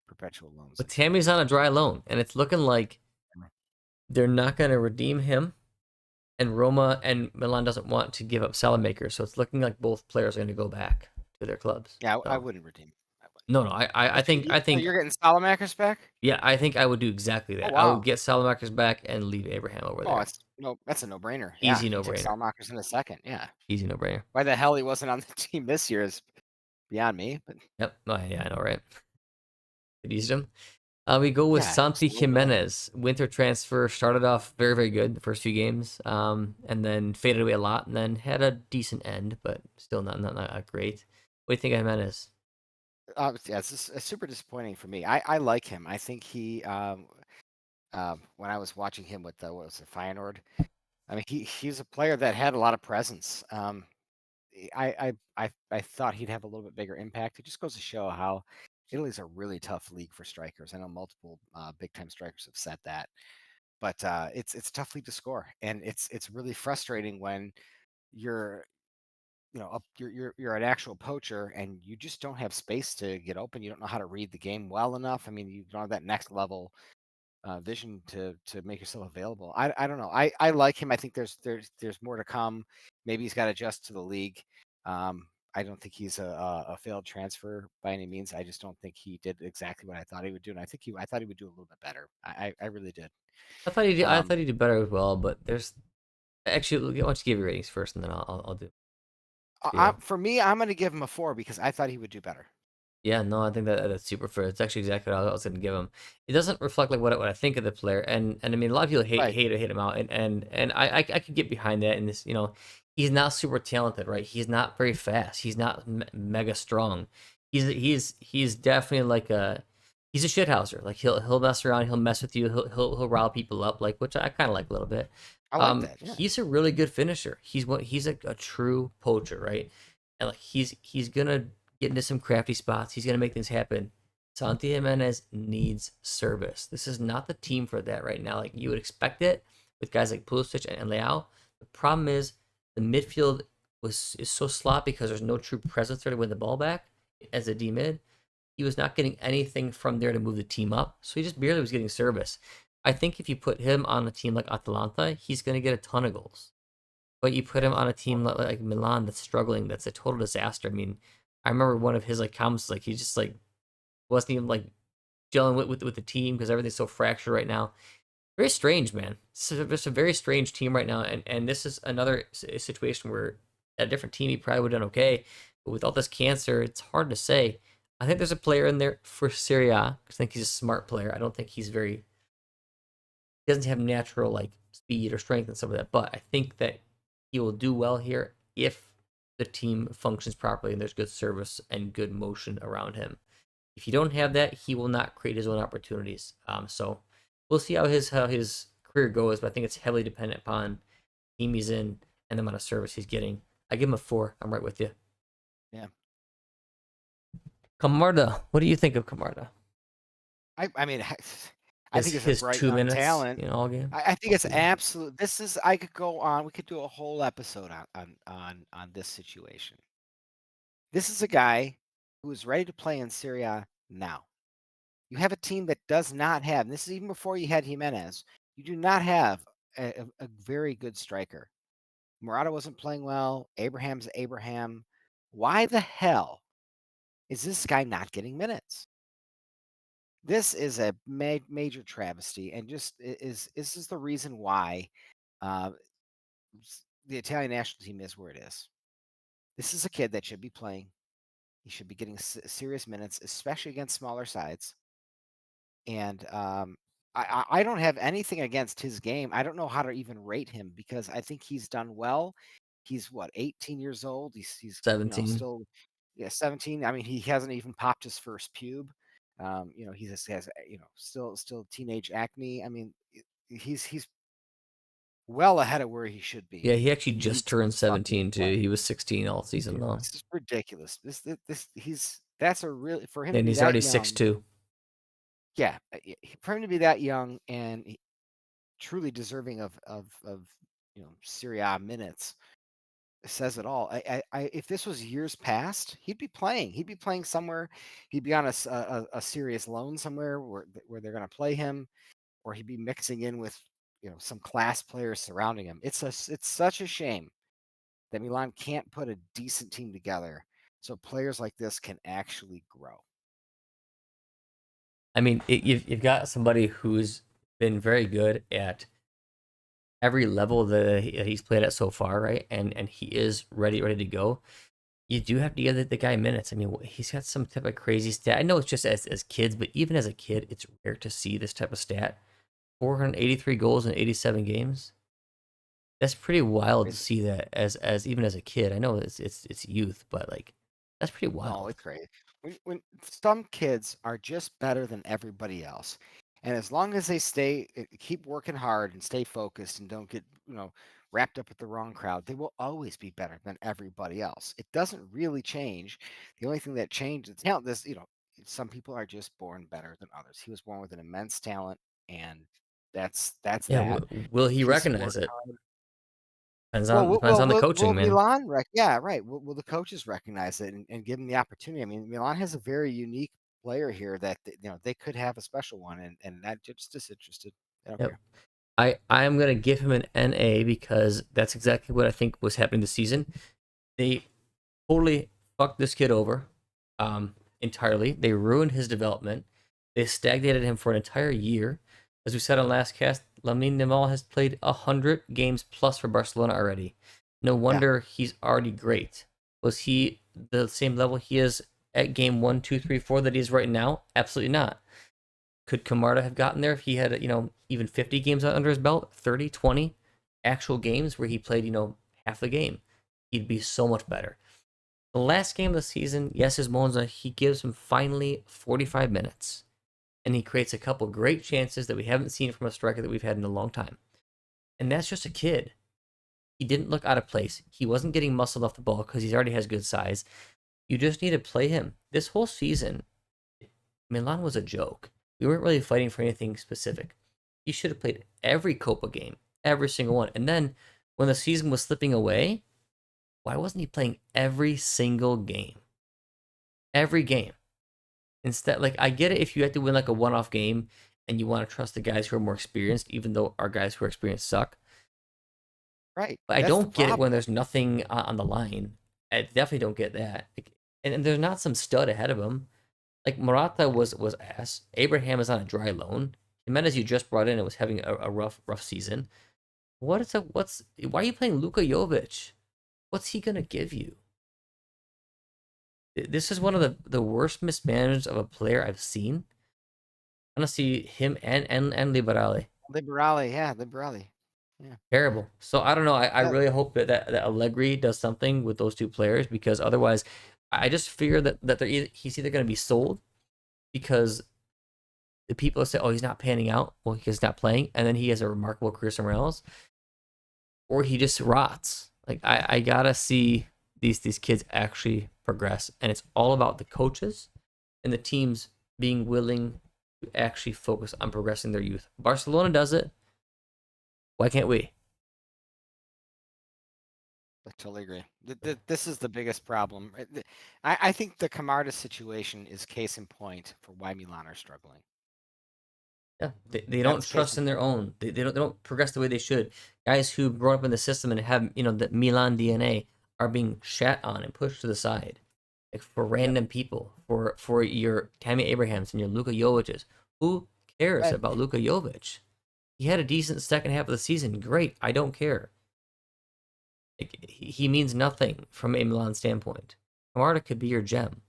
perpetual loans. But Tammy's on a dry loan, and it's looking like they're not going to redeem him. And Roma and Milan doesn't want to give up Salamakers, so it's looking like both players are going to go back to their clubs. Yeah, I So wouldn't redeem him. I wouldn't. no, I But think you're getting Salamakers back? yeah, I think I would do exactly Oh that. I would wow. get Salamakers back and leave Abraham over Oh, there. it's no, that's a no-brainer. Yeah, Easy you no take brainer. Salamakers in a second. Yeah. Easy no brainer. Why the hell he wasn't on the team this year is beyond me. But Yep. Oh, yeah, I know, right? Could use him. We go with yeah, just Santi a little bit. Jimenez. Winter transfer started off very, very good the first few games, and then faded away a lot, and then had a decent end, but still not great. What do you think of Jimenez? Yeah, it's super disappointing for me. I like him. I think when I was watching him with the what was it, Feyenoord, I mean he's a player that had a lot of presence. I thought he'd have a little bit bigger impact. It just goes to show how Italy's a really tough league for strikers. I know multiple big time strikers have said that, but it's a tough league to score, and it's really frustrating when you're you're an actual poacher and you just don't have space to get open. You don't know how to read the game well enough. I mean, you don't have that next level vision to make yourself available. I don't know. I like him. I think there's more to come. Maybe he's got to adjust to the league. I don't think he's a failed transfer by any means. I just don't think he did exactly what I thought he would do, and I thought he would do a little bit better. I really did. I Um, thought he'd do better as well, but there's actually. Why don't you give your ratings first, and then I'll do you. for me, I'm going to give him a 4 because I thought he would do better. Yeah, no, I think that's super fair. It's actually exactly what I was going to give him. It doesn't reflect like what I think of the player, and I mean a lot of people Right. hate him out, and I could get behind that. And this, he's not super talented, right? He's not very fast. He's not mega strong. He's definitely like he's a shithouser. Like he'll mess around, he'll mess with you, he'll rile people up, like which I kind of like a little bit. I like that. Yeah. He's a really good finisher. He's a true poacher, right? And like he's gonna get into some crafty spots. He's going to make things happen. Santi Jimenez needs service. This is not the team for that right now. Like you would expect it with guys like Pulisic and Leao. The problem is the midfield is so sloppy because there's no true presence there to win the ball back as a D mid. He was not getting anything from there to move the team up, so he just barely was getting service. I think if you put him on a team like Atalanta, he's going to get a ton of goals. But you put him on a team like Milan that's struggling, that's a total disaster. I mean, I remember one of his like comments, like he just like wasn't even like gelling with the team because everything's so fractured right now. Very strange, man. It's just a very strange team right now, and this is another situation where at a different team he probably would have done okay, but with all this cancer, it's hard to say. I think there's a player in there for Serie A. I think he's a smart player. I don't think he doesn't have natural like speed or strength and some of that, but I think that he will do well here if the team functions properly and there's good service and good motion around him. If you don't have that, he will not create his own opportunities. So we'll see how his career goes, but I think it's heavily dependent upon the team he's in and the amount of service he's getting. I give him a 4. I'm right with you. Yeah. Camarda, what do you think of Camarda? I mean, I think it's a His bright 2 young minutes, talent. all game. I think it's absolute. This is. I could go on. We could do a whole episode on this situation. This is a guy who is ready to play in Serie A now. You have a team that does not have. And this is even before you had Jimenez. You do not have a very good striker. Morata wasn't playing well. Abraham's Abraham. Why the hell is this guy not getting minutes? This is a major travesty, and just this is the reason why uh, the Italian national team is where it is. This is a kid that should be playing. He should be getting serious minutes, especially against smaller sides. And I don't have anything against his game. I don't know how to even rate him because I think he's done well. He's what, 18 years old. He's 17. still 17. I mean, he hasn't even popped his first pube. He just has still teenage acne. I mean, he's well ahead of where he should Yeah, be. he actually He just needs to turned fucking 17 too. play. He was 16 all season Dude, long. this is ridiculous. This he's that's a really for him to And be he's that already young. 6'2". Yeah, for him to be that young and truly deserving of Serie A minutes says it all. If this was years past, he'd be playing. He'd be playing somewhere. He'd be on a serious loan somewhere where they're going to play him, or he'd be mixing in with some class players surrounding him. It's such a shame that Milan can't put a decent team together so players like this can actually grow. I mean, you've got somebody who's been very good at every level that he's played at so far, right? And he is ready to go. You do have to give the guy minutes. I mean, he's got some type of crazy stat. I know it's just as kids, but even as a kid, it's rare to see this type of stat. 483 goals in 87 games. That's pretty wild to Crazy. see that as even as a kid. I know it's youth, but like that's pretty No, wild. it's great. When some kids are just better than everybody else, and as long as they keep working hard and stay focused and don't get wrapped up with the wrong crowd, they will always be better than everybody else. It doesn't really change. The only thing that changes talent. Some people are just born better than others. He was born with an immense talent, and that's Yeah, that. will If he he's recognize worked it? hard. Depends on the Will coaching, man. Milan yeah, right. Will the coaches recognize it and give him the opportunity? I mean, Milan has a very unique player here that they could have a special one, and that just disinterested. I don't Yep. care. I am gonna give him an NA because that's exactly what I think was happening this season. They totally fucked this kid over, entirely. They ruined his development. They stagnated him for an entire year. As we said on last cast, Lamine Yamal has played 100 games plus for Barcelona already. No Yeah, wonder he's already great. Was he the same level he is at game 1, 2, 3, 4 that he is right now? Absolutely not. Could Camarda have gotten there if he had, even 50 games under his belt, 30, 20 actual games where he played, half the game? He'd be so much better. The last game of the season, yes, is Monza. He gives him finally 45 minutes, and he creates a couple great chances that we haven't seen from a striker that we've had in a long time. And that's just a kid. He didn't look out of place. He wasn't getting muscled off the ball because he already has good size. You just need to play him. This whole season, Milan was a joke. We weren't really fighting for anything specific. He should have played every Copa game, every single one. And then when the season was slipping away, why wasn't he playing every single game? Every game. Instead, like, I get it if you have to win like a one-off game and you want to trust the guys who are more experienced, even though our guys who are experienced suck. right. But I That's the don't get it when problem. there's nothing on the line. I definitely don't get that. Like, and there's not some stud ahead of him. Like Morata was ass. Abraham is on a dry loan. Jimenez you just brought in and was having a rough season. Why are you playing Luka Jovic? What's he gonna give you? This is one of the worst mismanaged of a player I've seen. Honestly, him and Liberale. Liberale, yeah, Liberale, yeah. Terrible. So I don't know. I That, really hope that Allegri does something with those two players because otherwise, I just fear that he's either going to be sold because the people say, "Oh, he's not panning out," well, he's not playing, and then he has a remarkable career somewhere else, or he just rots. Like I gotta see these kids actually progress, and it's all about the coaches and the teams being willing to actually focus on progressing their youth. Barcelona does it. Why can't we? I totally agree. This is the biggest problem. I think the Camarda situation is case in point for why Milan are struggling. Yeah, they don't That's case trust in in their point. own. They don't progress the way they should. Guys who grow up in the system and have the Milan DNA are being shat on and pushed to the side, like for Yep. random people, for your Tammy Abrahams and your Luka Jovic's. Who cares And about Luka Jovic? He had a decent second half of the season. Great, I don't care. Like, he means nothing from a Milan standpoint. Kamara could be your gem.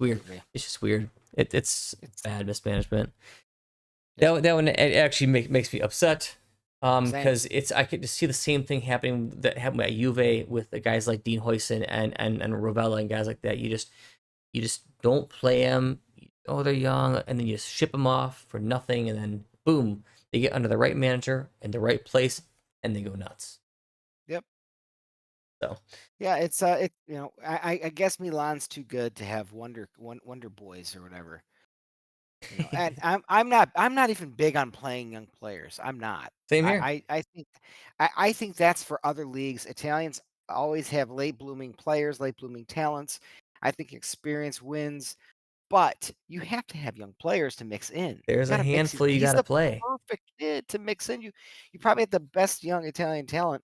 I Weird. agree. It's just weird. It's It's bad mismanagement. yep. That one it actually makes me upset. Same. Because it's I could just see the same thing happening that happened at Juve with the guys like Dean Huyson and Rovella and guys like that. You just don't play them. Oh, they're young, and then you just ship them off for nothing, and then boom, they get under the right manager in the right place, and they go nuts. Yep. So Yeah, it I guess Milan's too good to have wonder boys or whatever. And I'm not even big on playing young players. I'm not. same here. I think that's for other leagues. Italians always have late blooming players, late blooming talents. I think experience wins, but you have to have young players to mix in. You There's a got to mix these. handful you He's got to the play. perfect kid to mix in. You probably have the best young Italian talent,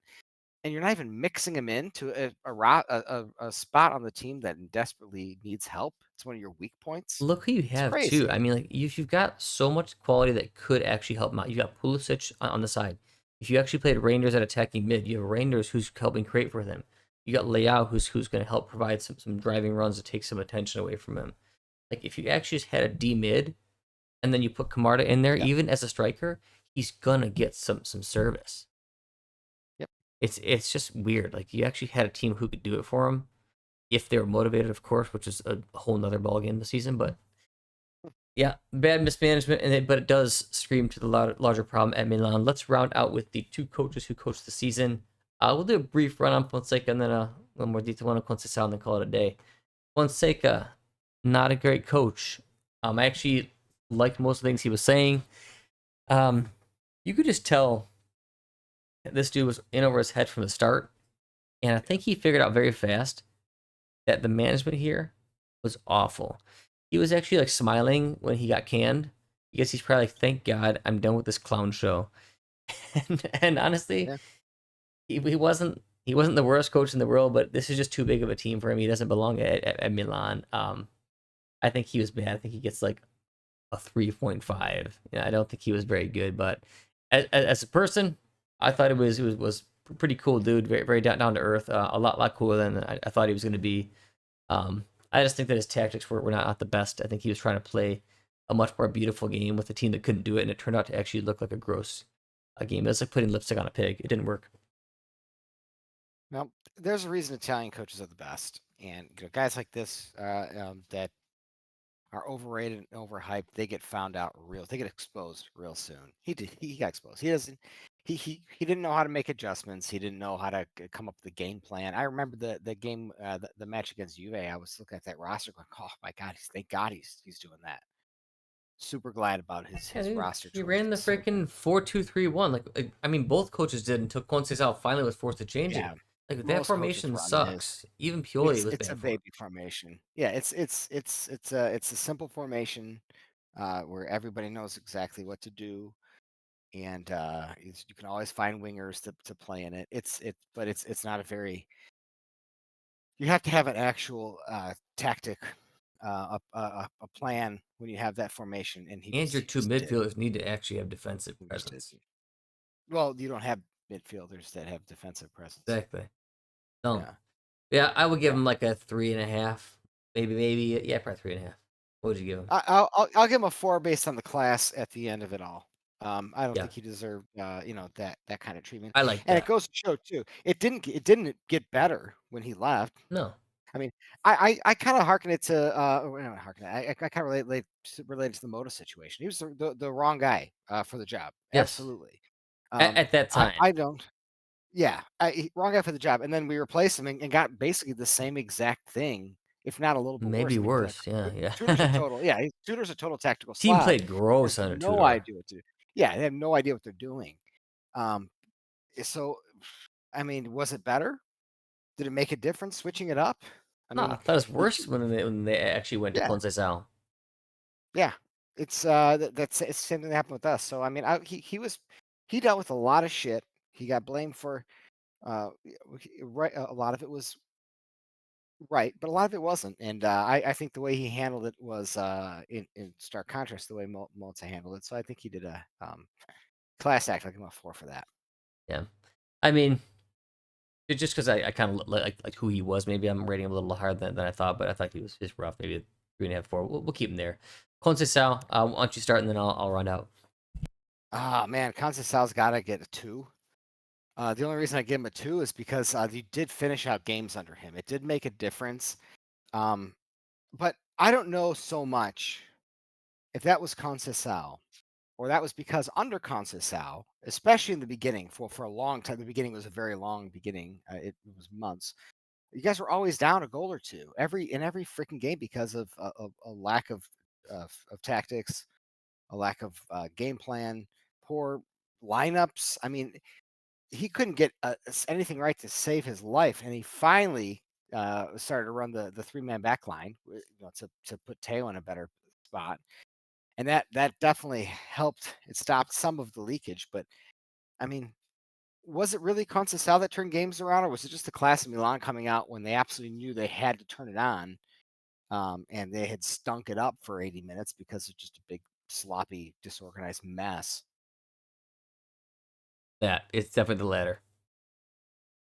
and you're not even mixing him into a spot on the team that desperately needs help. It's one of your weak points. Look who you It's have too. crazy. I mean, like you've got so much quality that could actually help him out. You got Pulisic on the side. If you actually played Rangers at attacking mid, you have Rangers who's helping create for them. You got Leao who's going to help provide some driving runs to take some attention away from him. Like if you actually just had a D mid and then you put Camarda in there, Yep. even as a striker, he's gonna get some service. Yep. It's just weird. Like you actually had a team who could do it for him if they were motivated, of course, which is a whole nother ballgame this season. But yeah, bad mismanagement, but it does scream to the larger problem at Milan. Let's round out with the two coaches who coached the season. We'll do a brief run on Fonseca and then a little more detail on Conceição and then call it a day. Fonseca, not a great coach. I actually liked most of the things he was saying. Um, you could just tell this dude was in over his head from the start, and I think he figured out very fast that the management here was awful. He was actually like smiling when he got canned because he's probably like, "Thank God I'm done with this clown show." And honestly, Yeah. he wasn't the worst coach in the world, but this is just too big of a team for him. He doesn't belong at Milan. I think he was bad. I think he gets like a 3.5. Yeah, I don't think he was very good, but as a person, I thought it was pretty cool, dude. Very very down to earth. A lot cooler than I thought he was going to be. I just think that his tactics were not the best. I think he was trying to play a much more beautiful game with a team that couldn't do it, and it turned out to actually look like a gross game. It was like putting lipstick on a pig. It didn't work. Well, there's a reason Italian coaches are the best, and guys like this that are overrated and overhyped, they get found out real. They get exposed real soon. He did. He got exposed. He doesn't. He didn't know how to make adjustments. He didn't know how to come up with a game plan. I remember the game, the match against Juve. I was looking at that roster, going, "Oh my God, thank God he's doing that." Super glad about his Yeah, his dude, roster he ran the choices. freaking 4-2-3-1. Like, I mean, both coaches did until Conceição finally was forced to change it. Yeah, Like that most coaches formation run this. sucks. Even Pioli It's was it's a bad for him. baby formation. Yeah, it's a simple formation where everybody knows exactly what to do, and you can always find wingers to play in it. But it's not a very. You have to have an actual tactic, a plan when you have that formation, and he And just your he two just didn't. midfielders need to actually have defensive He just presence. didn't. Well, you don't have midfielders that have defensive presence. Exactly. No. Yeah, Yeah, I would give yeah. him like a 3.5. Maybe. Yeah, probably 3.5. What would you give him? I'll give him a 4 based on the class at the end of it all. I don't Yeah, think he deserved, that kind of treatment, I like and it that. goes to show too, it didn't get better when he left. No. I mean, I kinda hearken it to, or not hearken it, I kinda relate it to the Moda situation. He was the wrong guy, for the job, Yes. absolutely. At that I time. I don't Yeah, wrong guy for the job, and then we replaced him and got basically the same exact thing, if not a little bit worse. Maybe I mean, worse. Yeah, Tudor's a yeah. total yeah, Tudor's a total tactical Team slob. played He has gross under no Tudor. idea what to yeah, they have no idea what they're doing. Um, so, I mean, was it better? Did it make a difference switching it up? I No, I mean, thought it was he worse when they actually went to yeah, Conceição. yeah. It's that's it's the same thing that happened with us. So I mean, he dealt with a lot of shit. He got blamed for right. A lot of it was right, but a lot of it wasn't. And I think the way he handled it was in stark contrast to the way Malta handled it. So I think he did a class act. Like him a four for that. Yeah, I mean, it's just because I kind of like who he was. Maybe I'm rating him a little higher than I thought, but I thought he was just rough. Maybe a 3.5, 4. We'll keep him there. Conceição, why don't you start and then I'll run out. Ah man, Sal's got to get a two. The only reason I give him a two is because you did finish out games under him. It did make a difference. Um, but I don't know so much if that was Sal or that was because under Sal, especially in the beginning, for a long time, the beginning was a very long beginning. It was months. You guys were always down a goal or two in every freaking game because of a lack of tactics, a lack of game plan, poor lineups. I mean, he couldn't get anything right to save his life, and he finally started to run the 3-man back line, to put Teo in a better spot, and that definitely helped. It stopped some of the leakage, but I mean, was it really Conceição that turned games around, or was it just the class of Milan coming out when they absolutely knew they had to turn it on, and they had stunk it up for 80 minutes because it's just a big sloppy, disorganized mess? Yeah, it's definitely the latter.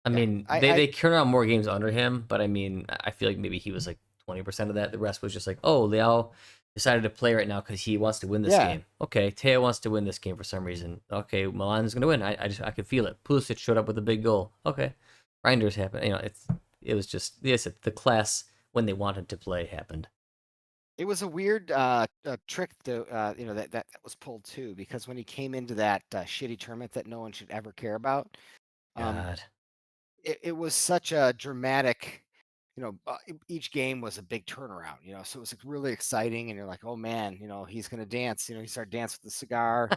I Yeah, mean, I, they I turned around more games under him, but I mean, I feel like maybe he was like 20% of that. The rest was just like, oh, Leao decided to play right now because he wants to win this yeah, game. Okay, Teo wants to win this game for some reason. Okay, Milan's gonna win. I could feel it. Pulisic showed up with a big goal. Okay, reijnders happened. It was just yes, the class when they wanted to play happened. it was a weird trick that was pulled too, because when he came into that shitty tournament that no one should ever care about, um, God, it was such a dramatic. Each game was a big turnaround. So it was like really exciting, and you're like, oh man, he's gonna dance. He started dancing with the cigar.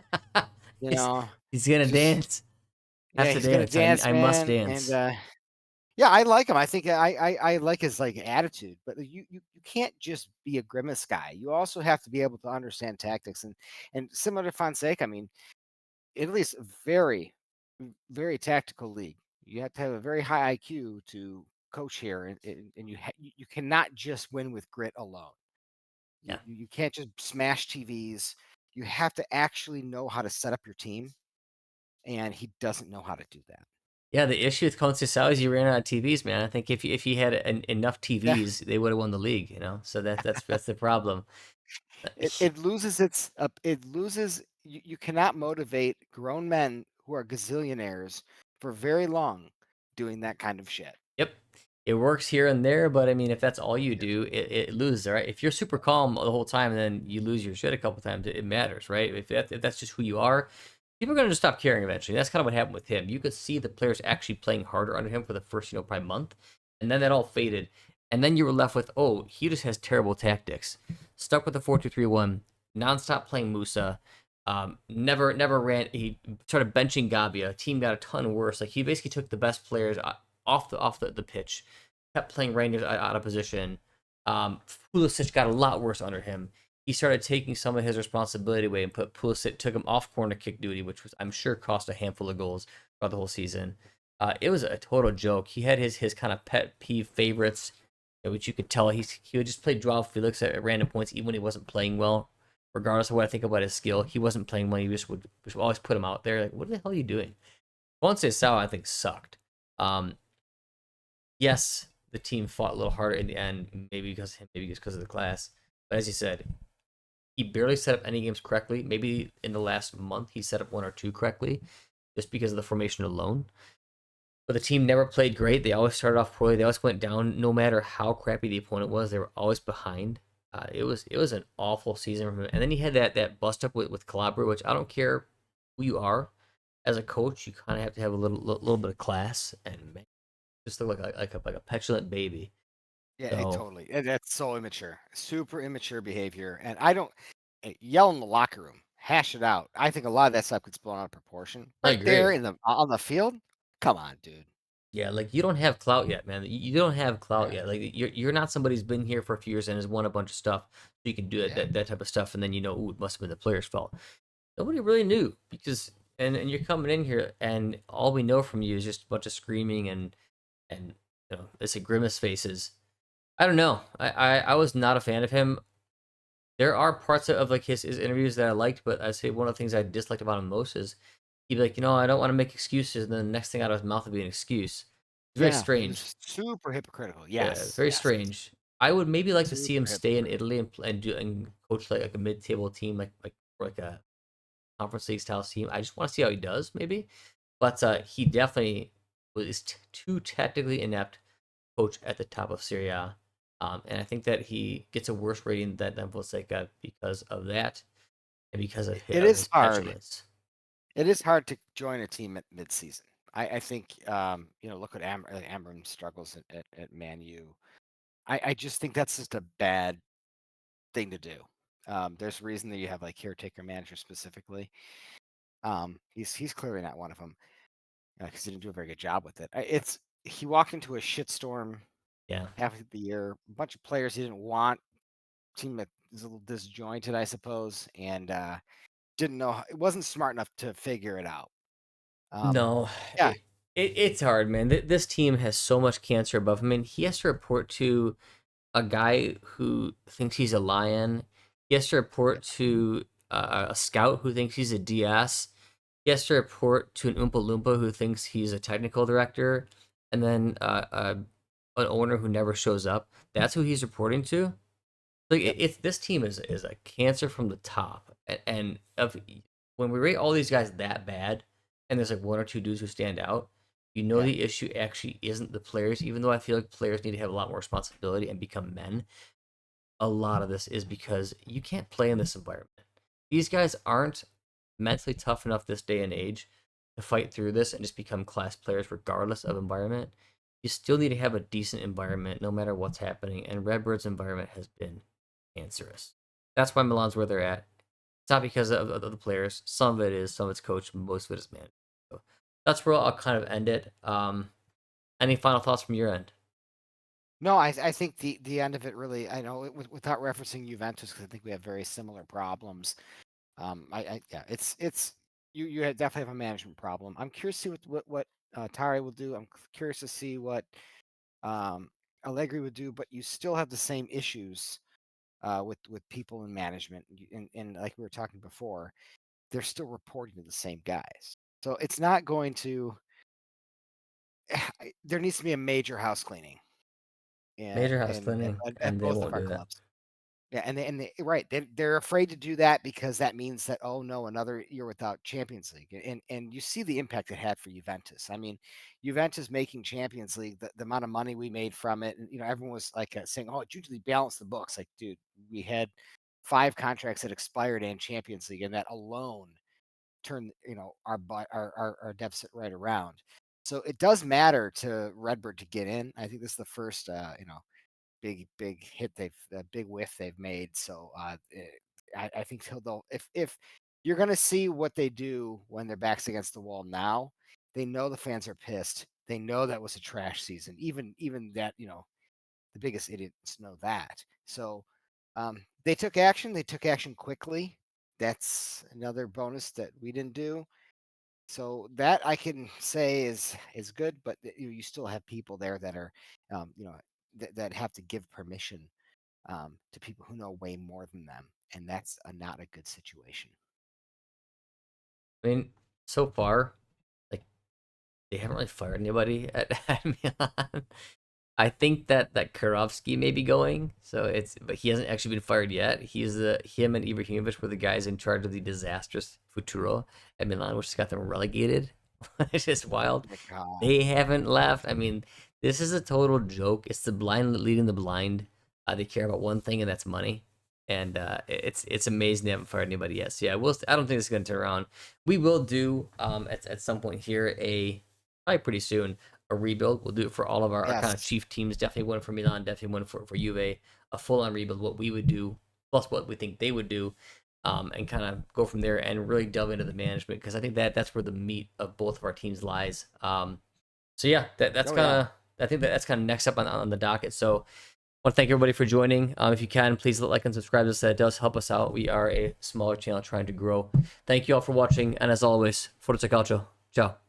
You he's know, he's gonna just dance. Have yeah, to he's gonna dance. I dance, I must man, and dance. yeah, I like him. I think I like his like attitude, but you can't just be a grimace guy. You also have to be able to understand tactics, and similar to Fonseca. I mean, Italy's a very very tactical league. You have to have a very high IQ to coach here, and you cannot just win with grit alone. You Yeah. you can't just smash TVs. You have to actually know how to set up your team, and he doesn't know how to do that. Yeah, the issue with Conceição is he ran out of TVs, man. I think if he had enough Yeah, TVs, they would have won the league. So that's the problem. it loses it loses. You cannot motivate grown men who are gazillionaires for very long doing that kind of shit. Yep, it works here and there, but I mean, if that's all you do, it loses, right? If you're super calm the whole time and then you lose your shit a couple times, it matters, right? If that's just who you are, people are going to just stop caring eventually. That's kind of what happened with him. You could see the players actually playing harder under him for the first, probably month, and then that all faded, and then you were left with, oh, he just has terrible tactics. Stuck with the 4-2-3-1, nonstop playing Musa. Never ran. He started benching Gabia. Team got a ton worse. Like he basically took the best players off the pitch, kept playing Rangers out of position. Pulisic got a lot worse under him. He started taking some of his responsibility away and put Pulisic, took him off corner kick duty, which was I'm sure cost a handful of goals throughout the whole season. It was a total joke. He had his kind of pet peeve favorites, which you could tell he would just play Joao Felix at random points, even when he wasn't playing well. Regardless of what I think about his skill, he wasn't playing well. He just would always put him out there. Like, what the hell are you doing? Ponce Sal, I think, sucked. Um, yes, the team fought a little harder in the end, maybe because of him, maybe just because of the class. But as you said, he barely set up any games correctly. Maybe in the last month he set up one or two correctly, just because of the formation alone. But the team never played great. They always started off poorly. They always went down, no matter how crappy the opponent was. They were always behind. It was an awful season from him. And then he had that bust up with Calabria, which I don't care who you are. as a coach, you kind of have to have a little bit of class and just look like a petulant baby. Yeah, So totally. That's so immature, super immature behavior. And I don't yell in the locker room, hash it out. I think a lot of that stuff gets blown out of proportion. I Right there agree. in the on the field, come on, dude. Yeah, like you don't have clout yet, man. You don't have clout Yeah, yet. Like you're not somebody who's been here for a few years and has won a bunch of stuff. So you can do yeah, that type of stuff, and then ooh, it must have been the player's fault. Nobody really knew because and you're coming in here and all we know from you is just a bunch of screaming and it's a grimace faces. I don't know. I was not a fan of him. There are parts of like his interviews that I liked, but I say one of the things I disliked about him most is he'd be like, I don't want to make excuses, and then the next thing out of his mouth would be an excuse. It's very yeah. He strange. was super hypocritical. Yeah, Yes, very yes, strange. I would maybe like to see him super stay in hypocritical. Italy and coach like a mid-table team, like a conference league style team. I just want to see how he does, maybe. But he definitely was too tactically inept coach at the top of Serie A. And I think that he gets a worse rating than Fonseca because of that and because of It of is his hard. petulance. It is hard to join a team at midseason. I think look at Amram struggles at Man U. I just think that's just a bad thing to do. There's a reason that you have like caretaker manager specifically. He's clearly not one of them because he didn't do a very good job with it. It's he walked into a shitstorm Yeah. half of the year. A bunch of players he didn't want. Team that is a little disjointed, I suppose, and didn't know. It wasn't smart enough to figure it out. Um, No, yeah, it's hard, man. This team has so much cancer above him. I mean, he has to report to a guy who thinks he's a lion. He has to report yep, to a scout who thinks he's a DS. He has to report to an Oompa Loompa who thinks he's a technical director, and then an owner who never shows up. That's who he's reporting to. Like yep, it's this team is a cancer from the top, and of when we rate all these guys that bad, and there's like one or two dudes who stand out, yeah, the issue actually isn't the players. Even though I feel like players need to have a lot more responsibility and become men, a lot of this is because you can't play in this environment. These guys aren't mentally tough enough this day and age to fight through this and just become class players regardless of environment. You still need to have a decent environment no matter what's happening, and Redbird's environment has been cancerous. That's why Milan's where they're at. It's not because of the players. Some of it is, some of it's coach, most of it is management. So that's where I'll kind of end it. Any final thoughts from your end? No, I think the end of it really, I know without referencing Juventus, because I think we have very similar problems. Yeah, it's you definitely have a management problem. I'm curious to see what Tari will do. I'm curious to see what um, Allegri would do, but you still have the same issues with people in management, and like we were talking before, they're still reporting to the same guys. So it's not going to. There needs to be a major house cleaning, Major and house cleaning, at and they both of won't our do that. clubs. Yeah, and right, they're afraid to do that because that means that, oh no, another year without Champions League, and you see the impact it had for Juventus. I mean, Juventus making Champions League, the amount of money we made from it, and everyone was like saying, oh, it usually balanced the books. Like, dude, we had 5 contracts that expired and Champions League, and that alone turned our deficit right around. So it does matter to Redbird to get in. I think this is the first big hit big whiff they've made. So I think they'll if you're gonna see what they do when their backs against the wall now, they know the fans are pissed. They know that was a trash season. Even that the biggest idiots know that. So they took action. They took action quickly. That's another bonus that we didn't do. So that I can say is good, but you still have people there that are, that have to give permission to people who know way more than them, and that's not a good situation. I mean, so far, like they haven't really fired anybody at Milan. I think that Kurovsky may be going, so but he hasn't actually been fired yet. Him and Ibrahimovic were the guys in charge of the disastrous Futuro at Milan, which has got them relegated. It's just Oh wild. my God. They haven't left. I mean, this is a total joke. It's the blind leading the blind. They care about one thing, and that's money. and it's amazing they haven't fired anybody yet. So yeah, I don't think it's going to turn around. We will do at some point here probably pretty soon a rebuild. We'll do it for all of our kind of Yes. chief teams. Definitely one for Milan. Definitely one for Juve. A full on rebuild. What we would do plus what we think they would do. And kind of go from there and really delve into the management because I think that's where the meat of both of our teams lies. So yeah, that's Oh kind yeah. of I think that's kind of next up on the docket. So I want to thank everybody for joining. If you can, please like and subscribe to us. That does help us out. We are a smaller channel trying to grow. Thank you all for watching, and as always, Forza Calcio. Ciao.